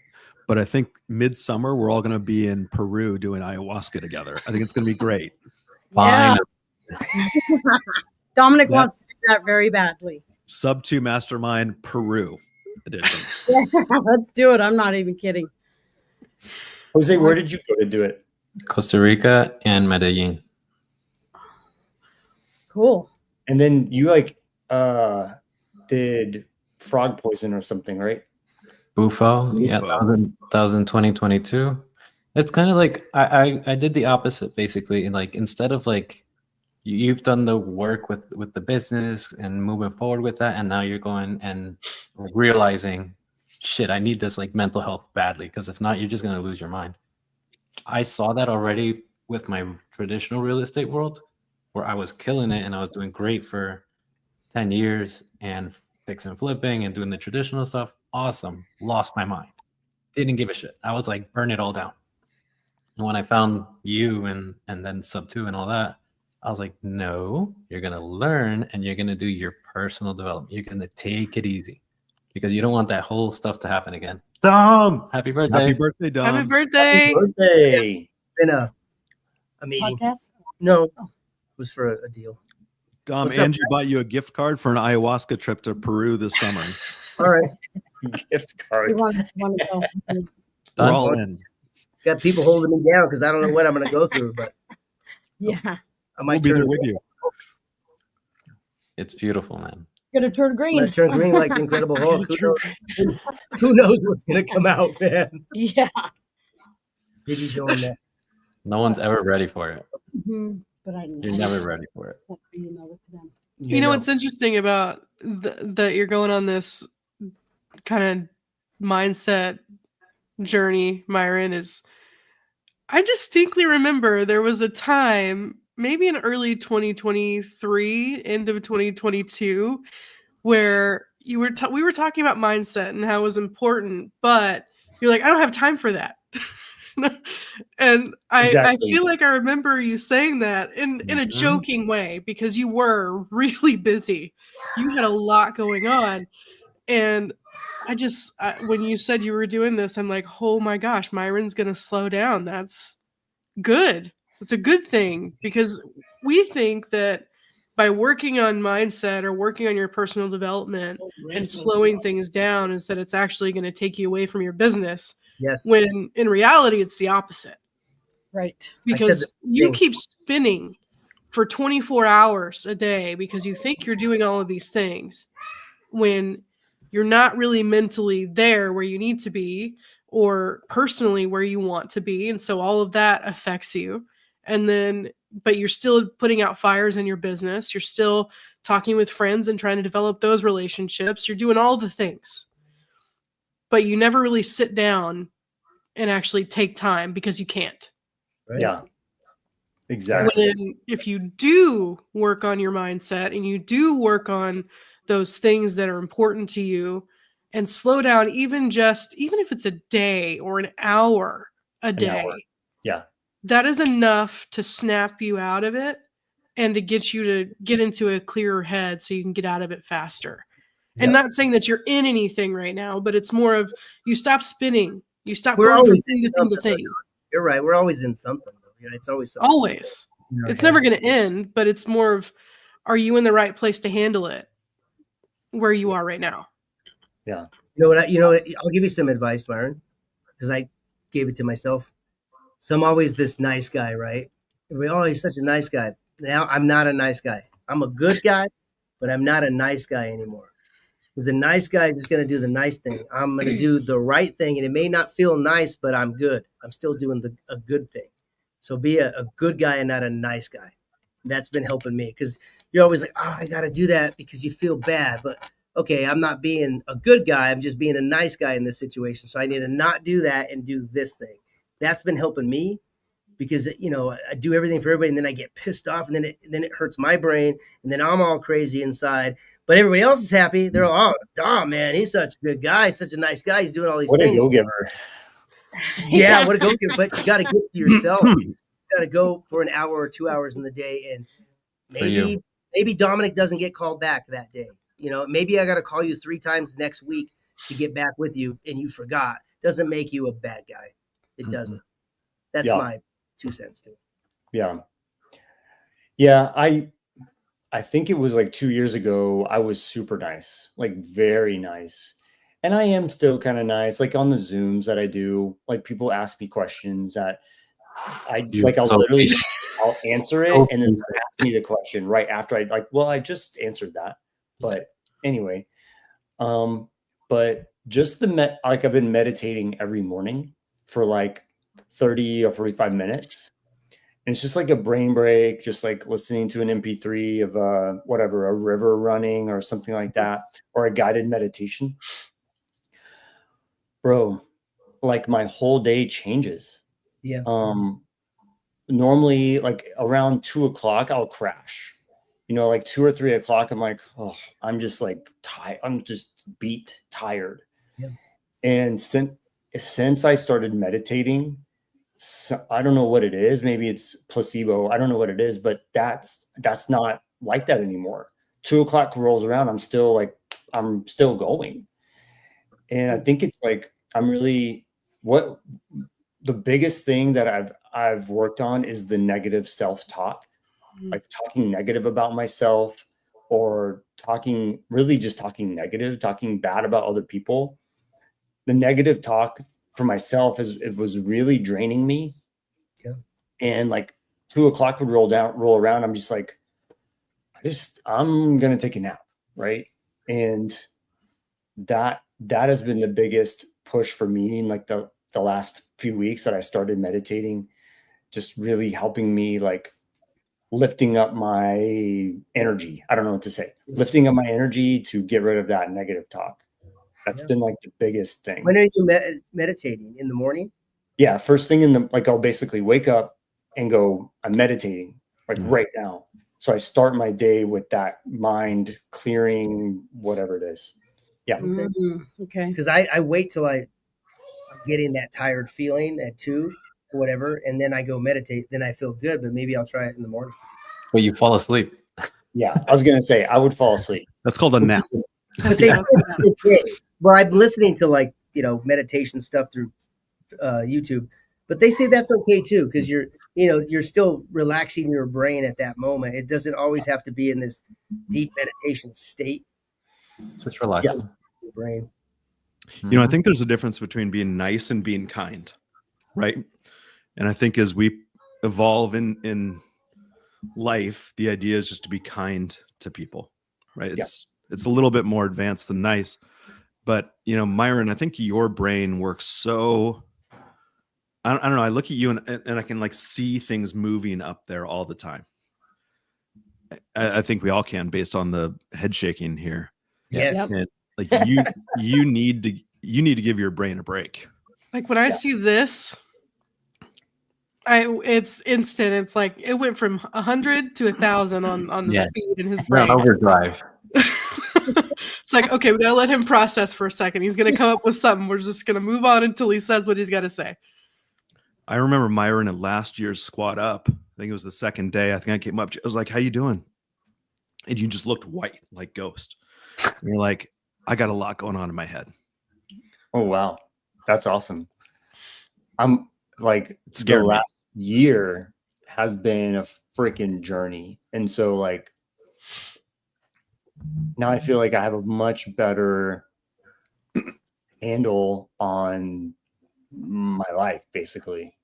but I think midsummer, we're all going to be in Peru doing ayahuasca together. I think it's going to be great. Yeah. Dominic That- wants to do that very badly. Sub 2 Mastermind Peru edition. Yeah, let's do it. I'm not even kidding. Jose, where did you go to do it? Costa Rica and Medellin. Cool. And then you like did frog poison or something, right? Bufo. Yeah, that was in 2022. It's kind of like I did the opposite basically. Like instead of like you've done the work with the business and moving forward with that, and now you're going and like realizing, shit, I need this like mental health badly, because if not, you're just gonna lose your mind. I saw that already with my traditional real estate world, where I was killing it and I was doing great for 10 years and fixing and flipping and doing the traditional stuff. Awesome. Lost my mind. Didn't give a shit. I was like, burn it all down. And when I found you and then Sub 2 and all that, I was like, no, you're going to learn and you're going to do your personal development. You're going to take it easy because you don't want that whole stuff to happen again. Dom, happy birthday. Happy birthday, Dom. Happy birthday. Happy birthday. Then a meeting. Podcast? No, it was for a deal. Dom, What's up, Angie bought you a gift card for an ayahuasca trip to Peru this summer. All right. Gift You card. want to go? We're all in. Got people holding me down because I don't know what I'm going to go through, but Yeah. I We'll might be turn there with you. It's beautiful, man. Gonna turn I'm green. going to turn green like the Incredible Hulk. Who knows what's going to come out, man? Yeah. Diddy's showing that. No one's ever ready for it. Mhm. But I You're never ready for it. You know what's interesting about that you're going on this kind of mindset journey, Myron, is I distinctly remember there was a time, maybe in early 2023, end of 2022, where we were talking about mindset and how it was important, but you're like, I don't have time for that. And I feel like I remember you saying that in a joking way, because you were really busy. You had a lot going on. And when you said you were doing this, I'm like, oh my gosh, Myron's going to slow down. That's good. It's a good thing, because we think that by working on mindset or working on your personal development and slowing things down is that it's actually going to take you away from your business. Yes. When in reality, it's the opposite. Right. Because you keep spinning for 24 hours a day because you think you're doing all of these things when you're not really mentally there where you need to be or personally where you want to be. And so all of that affects you. And then, but you're still putting out fires in your business. You're still talking with friends and trying to develop those relationships. You're doing all the things, but you never really sit down and actually take time because you can't. Right? Yeah. Exactly. When if you do work on your mindset and you do work on those things that are important to you and slow down, even if it's a day or an hour a day, Yeah. that is enough to snap you out of it and to get you to get into a clearer head so you can get out of it faster. And not saying that you're in anything right now, but it's more of you stop spinning. You stop going from thing to thing to thing. You're right. We're always in something. Yeah, it's always something. Always. It's never going to end, but it's more of, are you in the right place to handle it where you are right now? Yeah. You know what? I'll give you some advice, Myron, because I gave it to myself. So I'm always this nice guy, right? He's such a nice guy. Now I'm not a nice guy. I'm a good guy, but I'm not a nice guy anymore. Because a nice guy is just going to do the nice thing. I'm going to do the right thing, and it may not feel nice, but I'm good. I'm still doing a good thing. So be a good guy and not a nice guy. That's been helping me, because you're always like, oh, I got to do that because you feel bad. But okay, I'm not being a good guy. I'm just being a nice guy in this situation. So I need to not do that and do this thing. That's been helping me, because I do everything for everybody, and then I get pissed off, and then it hurts my brain, and then I'm all crazy inside. But everybody else is happy. They're all, oh man, he's such a good guy, such a nice guy. He's doing all these What a things. go-giver. Yeah, what a go-giver. But you got to get to yourself. You got to go for an hour or 2 hours in the day, and maybe Dominic doesn't get called back that day. Maybe I got to call you 3 times next week to get back with you, and you forgot. Doesn't make you a bad guy. It doesn't. That's my 2 cents to it. Yeah. Yeah. I think it was like 2 years ago, I was super nice, like very nice. And I am still kind of nice, like on the Zooms that I do, like people ask me questions that I'll answer it and then ask me the question right after I just answered that. But anyway, but just I've been meditating every morning for like 30 or 45 minutes. And it's just like a brain break, just like listening to an MP3 of a river running or something like that, or a guided meditation. Bro, like my whole day changes. Yeah. Normally like around 2:00, I'll crash. Like 2 or 3 o'clock, I'm like, oh, I'm just like tired. I'm just tired. Yeah. And since I started meditating, so I don't know what it is. Maybe it's placebo. I don't know what it is, but that's not like that anymore. 2:00 rolls around, I'm still going. And I think it's like, what the biggest thing that I've worked on is the negative self-talk, like talking negative about myself, or talking negative, talking bad about other people. The negative talk for myself it was really draining me. Yeah. And like 2:00 would roll around. I'm just like, I'm going to take a nap. Right. And that has been the biggest push for me in like the last few weeks that I started meditating, just really helping me, like lifting up my energy. I don't know what to say. Lifting up my energy to get rid of that negative talk. That's been like the biggest thing. When are you meditating? In the morning? Yeah. First thing I'll basically wake up and go, I'm meditating like right now. So I start my day with that mind clearing, whatever it is. Yeah. Okay. Because I wait till I'm getting that tired feeling at 2 or whatever, and then I go meditate. Then I feel good, but maybe I'll try it in the morning. But you fall asleep. Yeah. I was going to say, I would fall asleep. That's called a nap. But well, I'm listening to meditation stuff through YouTube, but they say that's okay too, because you're still relaxing your brain at that moment. It doesn't always have to be in this deep meditation state. Just relax. Your brain. I think there's a difference between being nice and being kind, right? And I think as we evolve in life, the idea is just to be kind to people, right? It's a little bit more advanced than nice. But, Myron, I think your brain works so, I don't know. I look at you and I can like see things moving up there all the time. I think we all can, based on the head shaking here. Yes. And, like you need to give your brain a break. Like when I see this, it's instant. It's like it went from 100 to 1,000 on the speed in his brain. Overdrive. It's like, okay, we gotta let him process for a second. He's gonna come up with something. We're just gonna move on until he says what he's got to say. I remember Myron at last year's Squat Up. I think it was the second day. I think I came up to you. I was like, "How you doing?" And you just looked white, like ghost. And you're like, "I got a lot going on in my head." Oh wow, that's awesome. I'm like, the last year has been a freaking journey, and so like now I feel like I have a much better handle on my life, basically.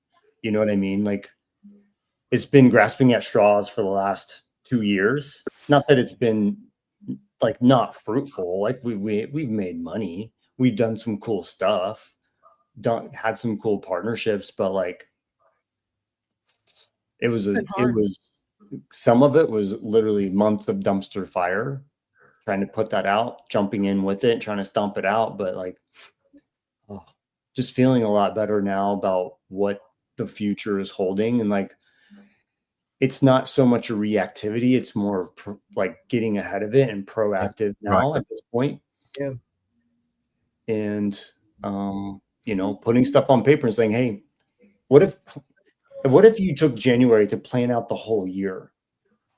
You know what I mean? Like, it's been grasping at straws for the last 2 years. Not that it's been like not fruitful. Like we've made money. We've done some cool stuff. Had some cool partnerships, but like it was some of it was literally months of dumpster fire, trying to put that out, jumping in with it, trying to stomp it out. But like, just feeling a lot better now about what the future is holding. And like, it's not so much a reactivity. It's more like getting ahead of it and proactive now at this point. Yeah. And, putting stuff on paper and saying, hey, what if you took January to plan out the whole year,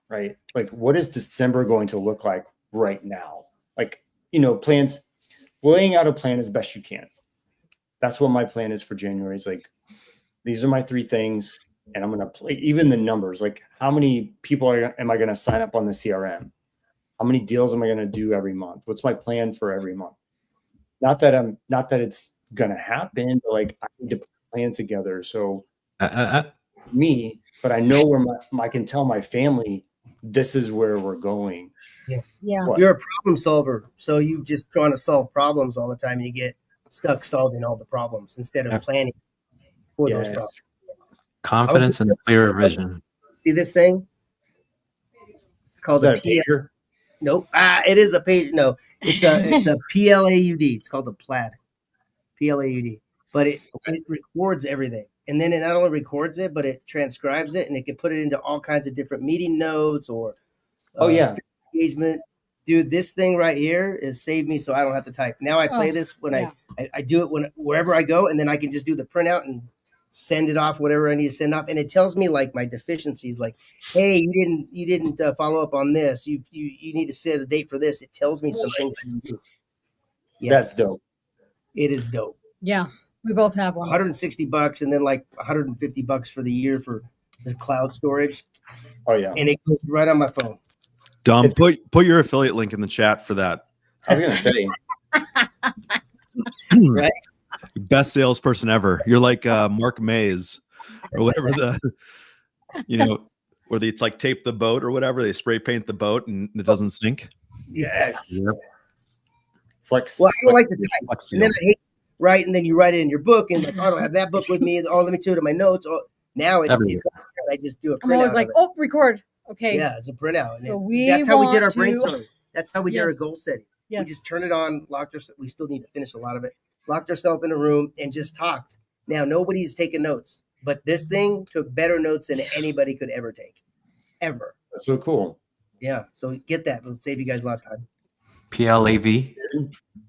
right? Like, what is December going to look like right now? Like, plans, laying out a plan as best you can. That's what my plan is for January. Is like, these are my 3 things, and I'm going to play even the numbers. Like, how many people am I going to sign up on the CRM? How many deals am I going to do every month? What's my plan for every month? Not that it's going to happen, but like, I need to put a plan together. So me, but I know where I can tell my family, this is where we're going. Yeah. You're a problem solver. So you just trying to solve problems all the time, and you get stuck solving all the problems instead of planning for those problems. Confidence and clearer vision. See this thing? It's called a pager. Nope. It is a page. No, it's a PLAUD. It's called the Plaid. PLAUD. But it records everything. And then it not only records it, but it transcribes it, and it can put it into all kinds of different meeting notes or engagement. Dude, this thing right here is saved me so I don't have to type. Now I play this when I do it wherever I go, and then I can just do the printout and send it off, whatever I need to send off. And it tells me like my deficiencies, like, hey, you didn't follow up on this. You need to set a date for this. It tells me some things to do. Yes. That's dope. It is dope. Yeah. We both have one. $160 and then like $150 for the year for the cloud storage. Oh yeah. And it goes right on my phone. Dom, put your affiliate link in the chat for that. I was gonna say right? Best salesperson ever. You're like Mark Mays or whatever where they like tape the boat or whatever. They spray paint the boat and it doesn't sink. Yes. Yep. Well, I don't like to type. And then I hate write, and then you write it in your book, and like, I don't have that book with me. Oh, let me do it in my notes. Oh, now it's I just do a printout. I'm always like, record. Okay. Yeah, it's a printout. So that's how we did our brainstorming. That's how we did our goal setting. Yes. We just turned it on, locked ourselves. We still need to finish a lot of it. Locked ourselves in a room and just talked. Now nobody's taking notes, but this thing took better notes than anybody could ever take, ever. That's so cool. Yeah. So get that. It'll save you guys a lot of time. PLAV.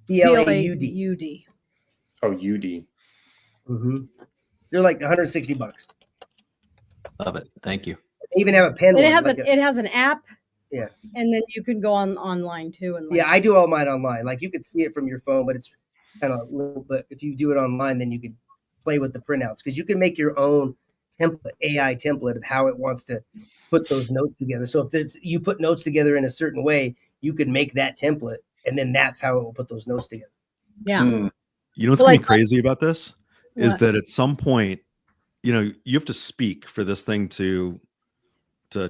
PLAUD. Oh, UD. Mm-hmm. They're like $160. Love it. Thank you. They even have a pen. And it has an app. Yeah. And then you can go online too. And I do all mine online. Like you could see it from your phone, but it's kind of little. But if you do it online, then you could play with the printouts because you can make your own template, AI template of how it wants to put those notes together. So if you put notes together in a certain way, you could make that template, and then that's how it will put those notes together. Yeah. You know what's going to be crazy about this is that at some point, you have to speak for this thing to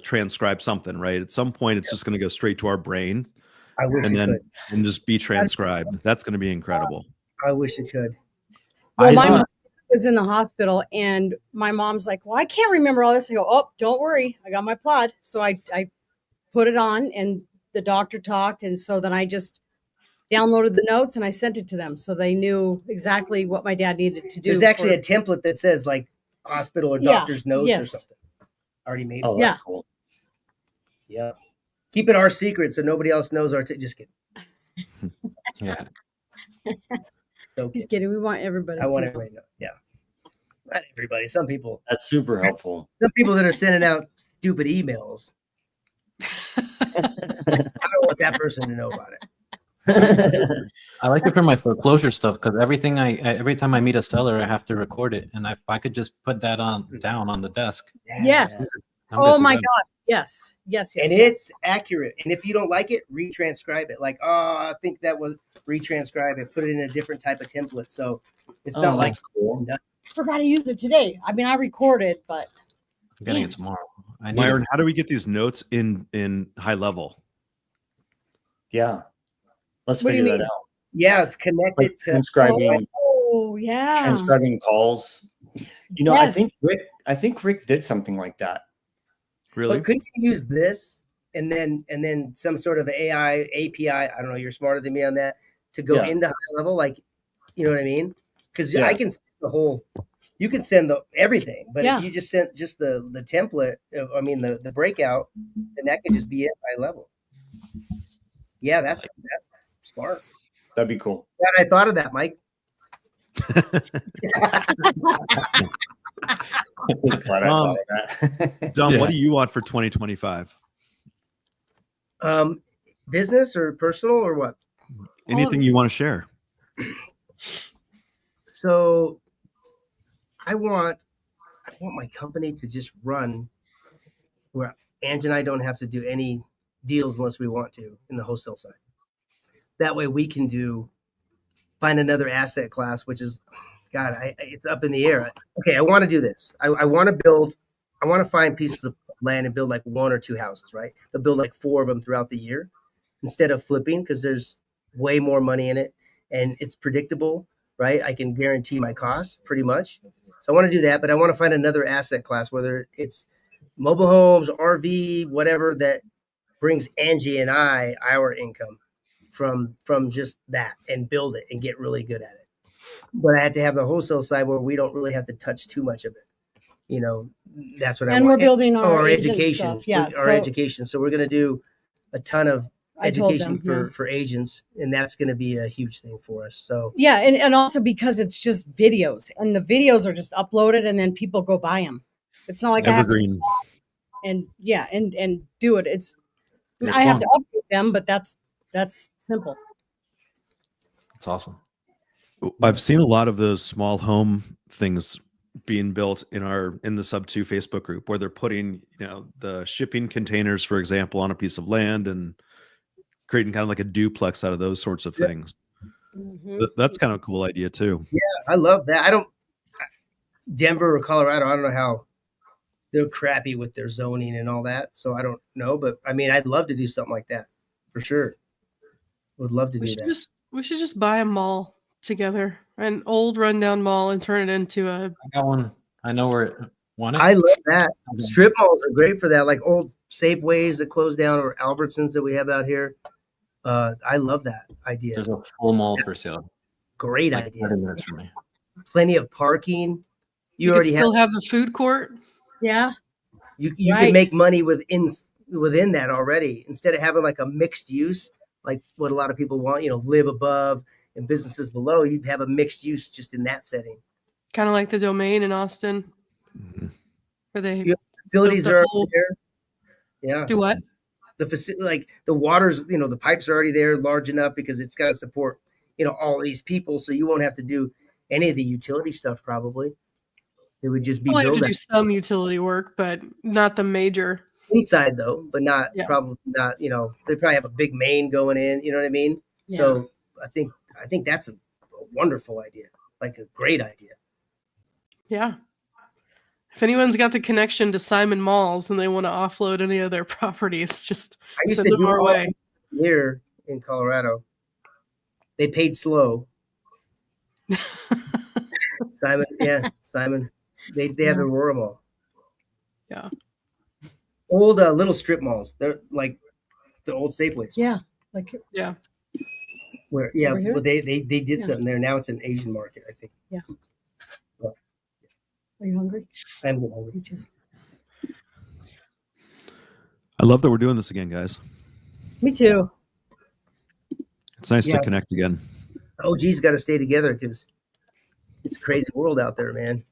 transcribe something, right? At some point, it's just going to go straight to our brain, I wish and just be transcribed. That's going to be incredible. I wish it could. Well, my mom was in the hospital, and my mom's like, "Well, I can't remember all this." I go, "Oh, don't worry, I got my plot." So I put it on, and the doctor talked, and so then I just downloaded the notes and I sent it to them, so they knew exactly what my dad needed to do. There's actually a template that says like hospital or doctor's notes or something. Already made. Oh, that's cool. Yeah. Keep it our secret so nobody else knows our. Just kidding. Yeah. Just kidding. We want everybody. I want everybody to know. Yeah. Not everybody. Some people. That's super helpful. Some people that are sending out stupid emails. I don't want that person to know about it. I like it for my foreclosure stuff because every time I meet a seller, I have to record it, and if I could just put that down on the desk. Yes. Oh my God. Yes. And it's accurate. And if you don't like it, retranscribe it. Like, I think that was retranscribe it. Put it in a different type of template. So it's not like cool. I forgot to use it today. I mean, I recorded, but I'm getting it tomorrow. I need Myron, it. how do we get these notes in high level? Yeah. Let's What do you figure that mean? out. Yeah, it's connected Like to. transcribing yeah. calls. You know, Yes. I think Rick did something like that. Really? But could you use this and then some sort of AI API? I don't know. You're smarter than me on that to go Yeah. into high level, like, you know what I mean? Because Yeah. I can send the whole. You can send the everything, but Yeah. if you just sent just the template, I mean the breakout, then that could just be it high level. Yeah, that's smart. That'd be cool. Glad I thought of that, Mike. Glad I thought of that. Dom, Yeah. what do you want for 2025? Business or personal or what? Anything you want to share? So I want my company to just run where Ange and I don't have to do any deals unless we want to in the wholesale side. That way we can find another asset class, which is, God, it's up in the air. Okay, I want to do this. I want to find pieces of land and build like 1 or 2 houses, right? But build like 4 of them throughout the year instead of flipping, because there's way more money in it and it's predictable, right? I can guarantee my costs pretty much. So I want to do that, but I want to find another asset class, whether it's mobile homes, RV, whatever, that brings Angie and I our income from just that, and build it and get really good at it. But I had to have the wholesale side where we don't really have to touch too much of it. You know, that's what I And want. we're building our our agent education. stuff. Yeah. Our education. So we're going to do a ton of I told education them, for agents, and that's going to be a huge thing for us. So yeah. And also because it's just videos, and the videos are just uploaded and then people go buy them. It's not like Evergreen. I have to and do it. It's They're I have to fun. update them, but that's simple. It's awesome. I've seen a lot of those small home things being built in the Sub 2 Facebook group, where they're putting, the shipping containers, for example, on a piece of land and creating kind of like a duplex out of those sorts of things. Mhm. That's kind of a cool idea too. yeah, I love that. Denver or Colorado, I don't know how they're crappy with their zoning and all that. So I don't know, but I mean, I'd love to do something like that for sure. Would love to do that. We should just buy a mall together, an old rundown mall, and turn it into a. I got one. I know where it won it. I love that. Strip malls are great for that, like old Safeways that closed down or Albertsons that we have out here. I love that idea. There's a full mall for sale. Great Like idea. 30 minutes from me. Plenty of parking. You could already still have a food court. Yeah. you Right. can make money within that already, instead of having like a mixed use, like what a lot of people want, live above and businesses below. You'd have a mixed use just in that setting. Kind of like the Domain in Austin, Mhm. where they Yeah. Facilities built are the whole- there. Yeah. do what? The facility, like the waters, the pipes are already there large enough because it's got to support, all these people. So you won't have to do any of the utility stuff. Probably it would just be Probably have built to do some utility work, but not the major. inside though, but not Yeah. probably not. They probably have a big main going in. You know what I mean? Yeah. So I think that's a wonderful idea, like a great idea. Yeah. If anyone's got the connection to Simon Malls and they want to offload any of their properties, just I used send to them do our all way. here in Colorado. They paid slow. Simon, They have the Aurora Mall. Yeah. Old little strip malls. They're like the old Safeways. Yeah. Like Yeah. Where Over here? well they did Yeah. something there. Now it's an Asian market, I think. Are you hungry? I'm getting hungry. Me too. I love that we're doing this again, guys. Me too. It's nice Yeah. to connect again. OG's got to stay together because it's a crazy world out there, man.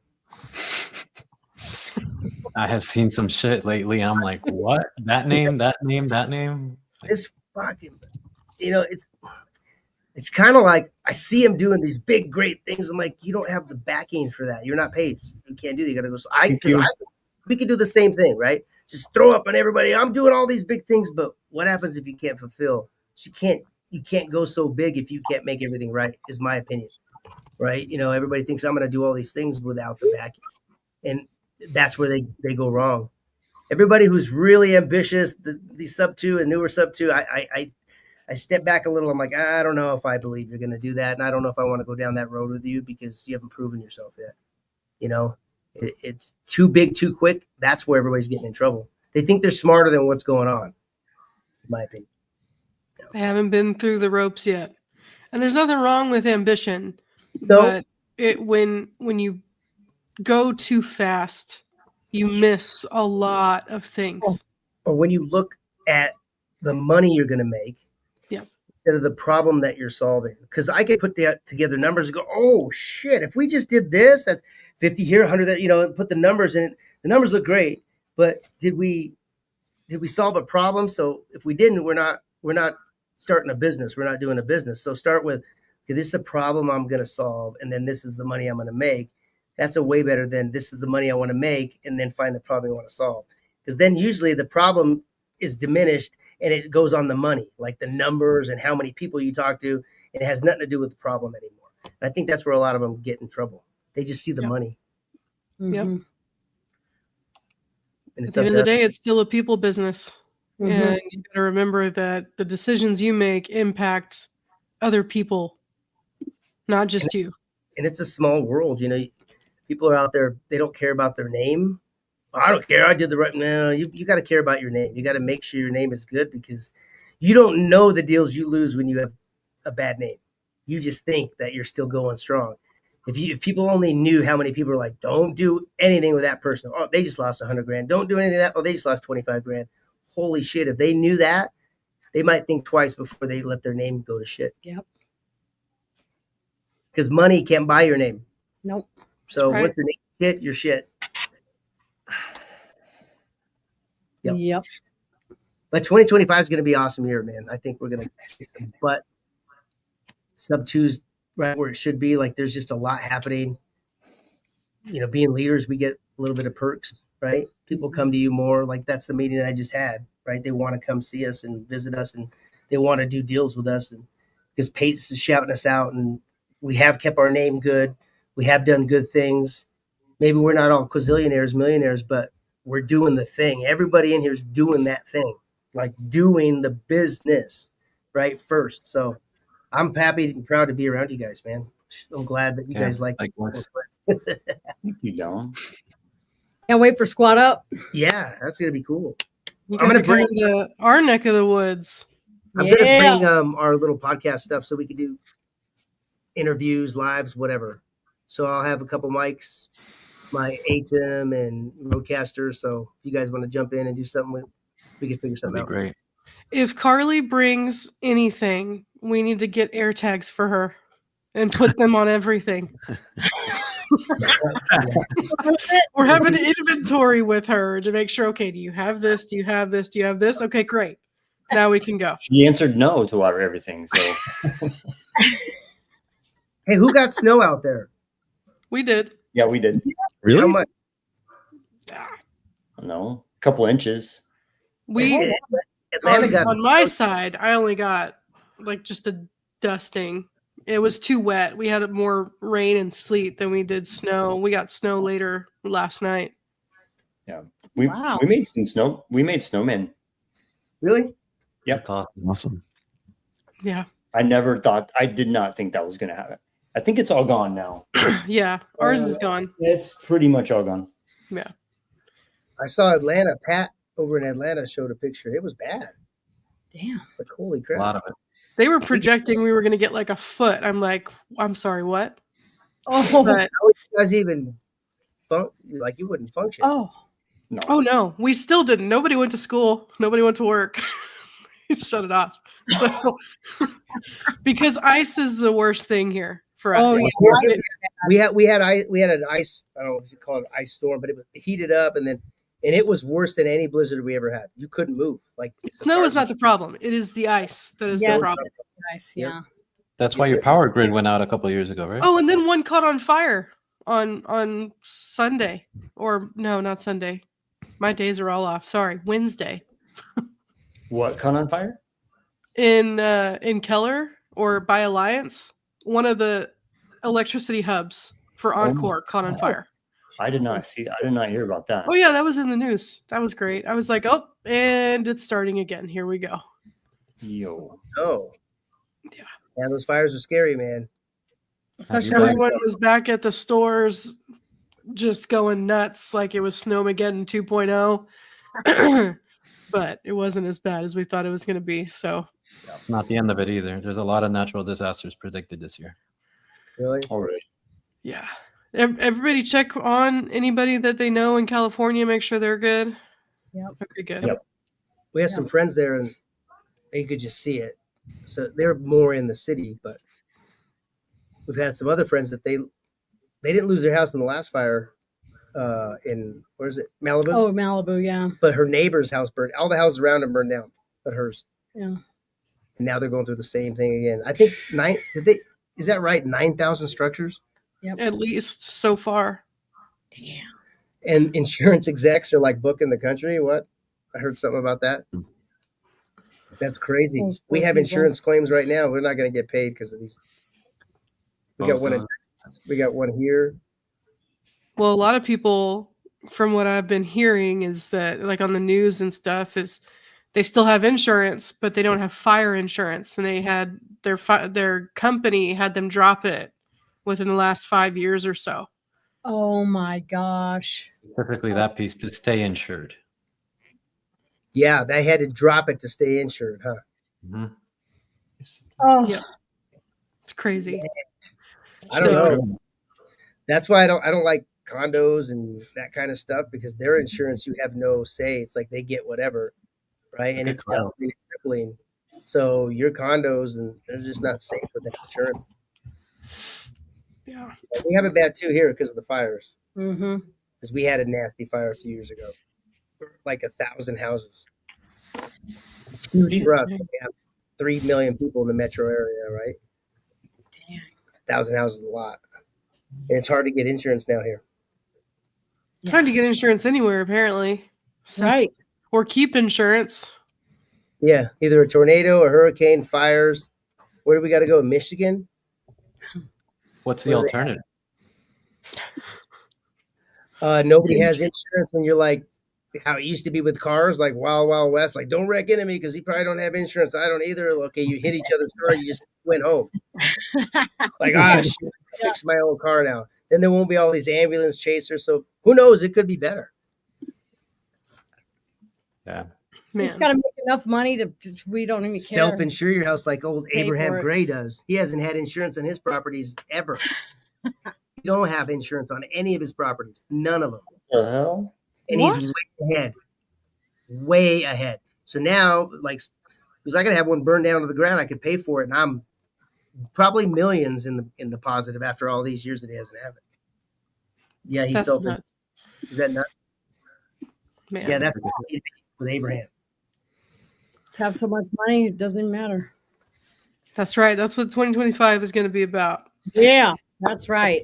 I have seen some shit lately. I'm like, what? That name, that name, that name. This fucking, it's kind of like I see him doing these big, great things. I'm like, you don't have the backing for that. You're not Pace. You can't do that. You got to go. So we could do the same thing, right? Just throw up on everybody. I'm doing all these big things, but what happens if you can't fulfill? You can't go so big if you can't make everything right, is my opinion, right? Everybody thinks I'm going to do all these things without the backing, and that's where they go wrong. everybody who's really ambitious, the sub 2 and newer sub 2, I step back a little. I'm like, I don't know if I believe you're going to do that. And I don't know if I want to go down that road with you because you haven't proven yourself yet. You know, it's too big, too quick. That's where everybody's getting in trouble. They think they're smarter than what's going on, in my opinion. They haven't been through the ropes yet. And there's nothing wrong with ambition, No. but when you go too fast, you miss a lot of things. Or when you look at the money you're going to make, instead of the problem that you're solving. Because I could put together numbers and go, oh shit, if we just did this, that's 50 here, 100 there, you know, and put the numbers in it. The numbers look great, but did we solve a problem? So if we didn't, we're not starting a business. We're not doing a business. So start with, okay, this is a problem I'm going to solve, and then this is the money I'm going to make. That's a way better than this is the money I want to make, and then find the problem I want to solve. Because then usually the problem is diminished and it goes on the money, like the numbers and how many people you talk to. And it has nothing to do with the problem anymore. And I think that's where a lot of them get in trouble. They just see the money. Yep. And At it's the up end of the to day, it's still a people business. And you got to remember that the decisions you make impact other people, not just you. and it's a small world. You know, people are out there, they don't care about their name. I don't care. I did the right. No, you got to care about your name. You got to make sure your name is good because you don't know the deals you lose when you have a bad name. You just think that you're still going strong. If people only knew how many people are like, don't do anything with that person. Oh, they just lost $100,000. Don't do anything with that. Oh, they just lost $25,000. Holy shit. If they knew that, they might think twice before they let their name go to shit. Yep. Because money can't buy your name. Nope. So Right. once your name shit, you're shit. Yep. But 2025 is going to be an awesome year, man. I think we're going to kick some butt. Sub 2's right where it should be. Like there's just a lot happening. You know, being leaders, we get a little bit of perks, right? People come to you more. Like that's the meeting I just had, right? They want to come see us and visit us, and they want to do deals with us. And because Pace is shouting us out, and we have kept our name good. We have done good things. Maybe we're not all quazillionaires, millionaires, but we're doing the thing. Everybody in here is doing that thing, like doing the business, right? First. So I'm happy and proud to be around you guys, man. I'm glad that you guys like it. You don't. Can't wait for Squad Up. Yeah, that's going to be cool. You I'm guys gonna are coming to our neck of the woods. I'm going to bring our little podcast stuff so we can do interviews, lives, whatever. So I'll have a couple mics, my ATEM and Rodecaster. So if you guys want to jump in and do something, we can figure something That'd be out. great. If Carly brings anything, we need to get air tags for her and put them on everything. We're having an inventory with her to make sure, okay, do you have this? Do you have this? Do you have this? Okay, great. Now we can go. She answered no to everything. So Hey, who got snow out there? We did. yeah, we did. How Really? much? No, a couple inches. We Atlanta got on my side, I only got like just a dusting. It was too wet. We had more rain and sleet than we did snow. We got snow later last night. Yeah, we made some snow. We made snowmen. really? Yep. That's awesome. Yeah. I did not think that was going to happen. I think it's all gone now. Yeah. Ours is gone. It's pretty much all gone. Yeah. I saw Atlanta. Pat over in Atlanta showed a picture. It was bad. Damn. It's like, holy A crap. lot of it. They were projecting we were going to get like a foot. I'm like, I'm sorry, what? Oh. But How would you guys even like you wouldn't function? Oh. No. oh no, we still didn't. Nobody went to school. Nobody went to work. Shut it off. So because ice is the worst thing here for us. Oh, yeah. We had an ice, I don't know what you call it, ice storm, but it was heated up and it was worse than any blizzard we ever had. You couldn't move. Like Snow is not the problem. It is the ice that is the Yes. problem. Nice. Yeah. That's why your power grid went out a couple of years ago, right? Oh, and then one caught on fire on Sunday. Or no, not Sunday. My days are all off. Sorry, Wednesday. What caught on fire? In Keller or by Alliance, one of the electricity hubs for Encore caught on fire. I did not hear about that. Oh yeah, that was in the news. That was great. I was like, oh, and it's starting again. Here we go. Yo. Oh. Yeah. Yeah, those fires are scary, man. Especially back. Everyone was back at the stores just going nuts like it was Snowmageddon 2.0. But it wasn't as bad as we thought it was going to be. So Not the end of it either. There's a lot of natural disasters predicted this year. Really? Already. yeah. Everybody check on anybody that they know in California. Make sure they're good. Yep. Okay, good. Yep. We have some friends there, and you could just see it. So they're more in the city, but we've had some other friends that they didn't lose their house in the last fire in, where is it, Malibu? Oh, Malibu, yeah. But her neighbor's house burned. All the houses around them burned down, but hers. Yeah. And now they're going through the same thing again. I think is that right? 9,000 structures? At least so far. Damn. And insurance execs are like booking the country. What? I heard something about that. That's crazy. Those We poor have people. insurance claims right now. We're not going to get paid because of these. We got one. We got one here. Well, a lot of people, from what I've been hearing, is that like on the news and stuff, is they still have insurance, but they don't have fire insurance, and they had their company had them drop it within the last 5 years or so. Oh my gosh. Specifically that piece to stay insured. Yeah, they had to drop it to stay insured, huh? Mm-hmm. Oh, Yeah. It's crazy. I don't know. That's why I don't like condos and that kind of stuff, because their insurance, you have no say. It's like they get whatever, right? And it's doubling and tripling. So your condos, and they're just not safe with that insurance. Yeah. We have it bad too here because of the fires. mm-hmm. Because we had a nasty fire a few years ago, like 1,000 houses. For us, we have 3 million people in the metro area, right? Damn. 1,000 houses is a lot, and it's hard to get insurance now here. It's hard to get insurance anywhere, apparently. So, Right. or keep insurance. Yeah, either a tornado, a hurricane, fires. Where do we got to go? Michigan? What's the alternative? Nobody has insurance, and you're like how it used to be with cars, like Wild Wild West. Like, don't wreck into me because he probably don't have insurance. I don't either. Okay, you hit each other's car, you just went home. Like, shit, I fix my own car now. Then there won't be all these ambulance chasers. So who knows? It could be better. Yeah. You just got to make enough money to, we don't even care. Self-insure your house like old Pay Abraham for it. Gray does. He hasn't had insurance on his properties ever. He don't have insurance on any of his properties. None of them. The hell? And What? he's way ahead. So now, like, because I could have one burned down to the ground, I could pay for it, and I'm probably millions in the positive after all these years that he doesn't have it. Yeah, he's That's self. nuts. Is that not? Man. Yeah, that's what he did with Abraham. Have so much money, it doesn't matter. That's right. That's what 2025 is going to be about. Yeah, that's right.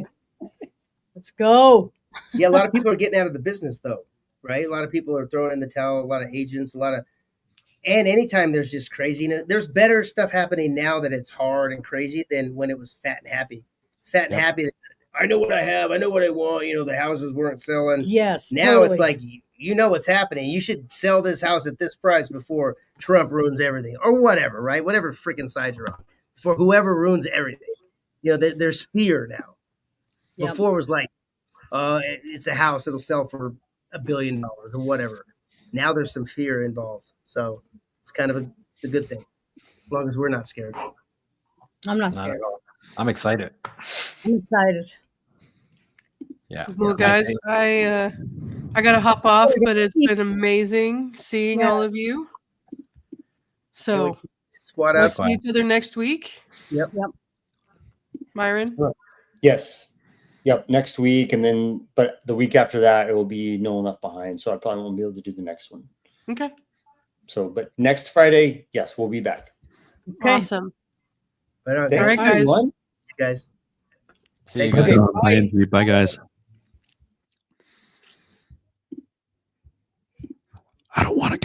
Let's go. Yeah, a lot of people are getting out of the business, though, right? A lot of people are throwing in the towel. A lot of agents, and anytime there's just craziness, there's better stuff happening now that it's hard and crazy than when it was fat and happy. It's fat and happy. I know what I have. I know what I want. You know, the houses weren't selling. Yes. Now totally. it's like, you know what's happening. You should sell this house at this price before Trump ruins everything, or whatever, right? Whatever freaking side you're on. For whoever ruins everything. You know, there's fear now. Yep. Before it was like, it's a house, it'll sell for $1 billion or whatever. Now there's some fear involved. So it's kind of a good thing, as long as we're not scared. I'm not Not scared. at all. I'm excited. I'm excited. Yeah. Well, guys, I got to hop off, but it's been amazing seeing all of you. So Squad we'll up. see each other next week. Yep. Myron? Yes. Yep. Next week. And then, but the week after that, it will be No One Left Behind. So I probably won't be able to do the next one. Okay. So, but next Friday, yes, we'll be back. Okay. Awesome. Right on, Thanks, All right, guys. everyone. guys. See you Thanks, guys. Bye, Andrew. Bye, guys. I don't want to.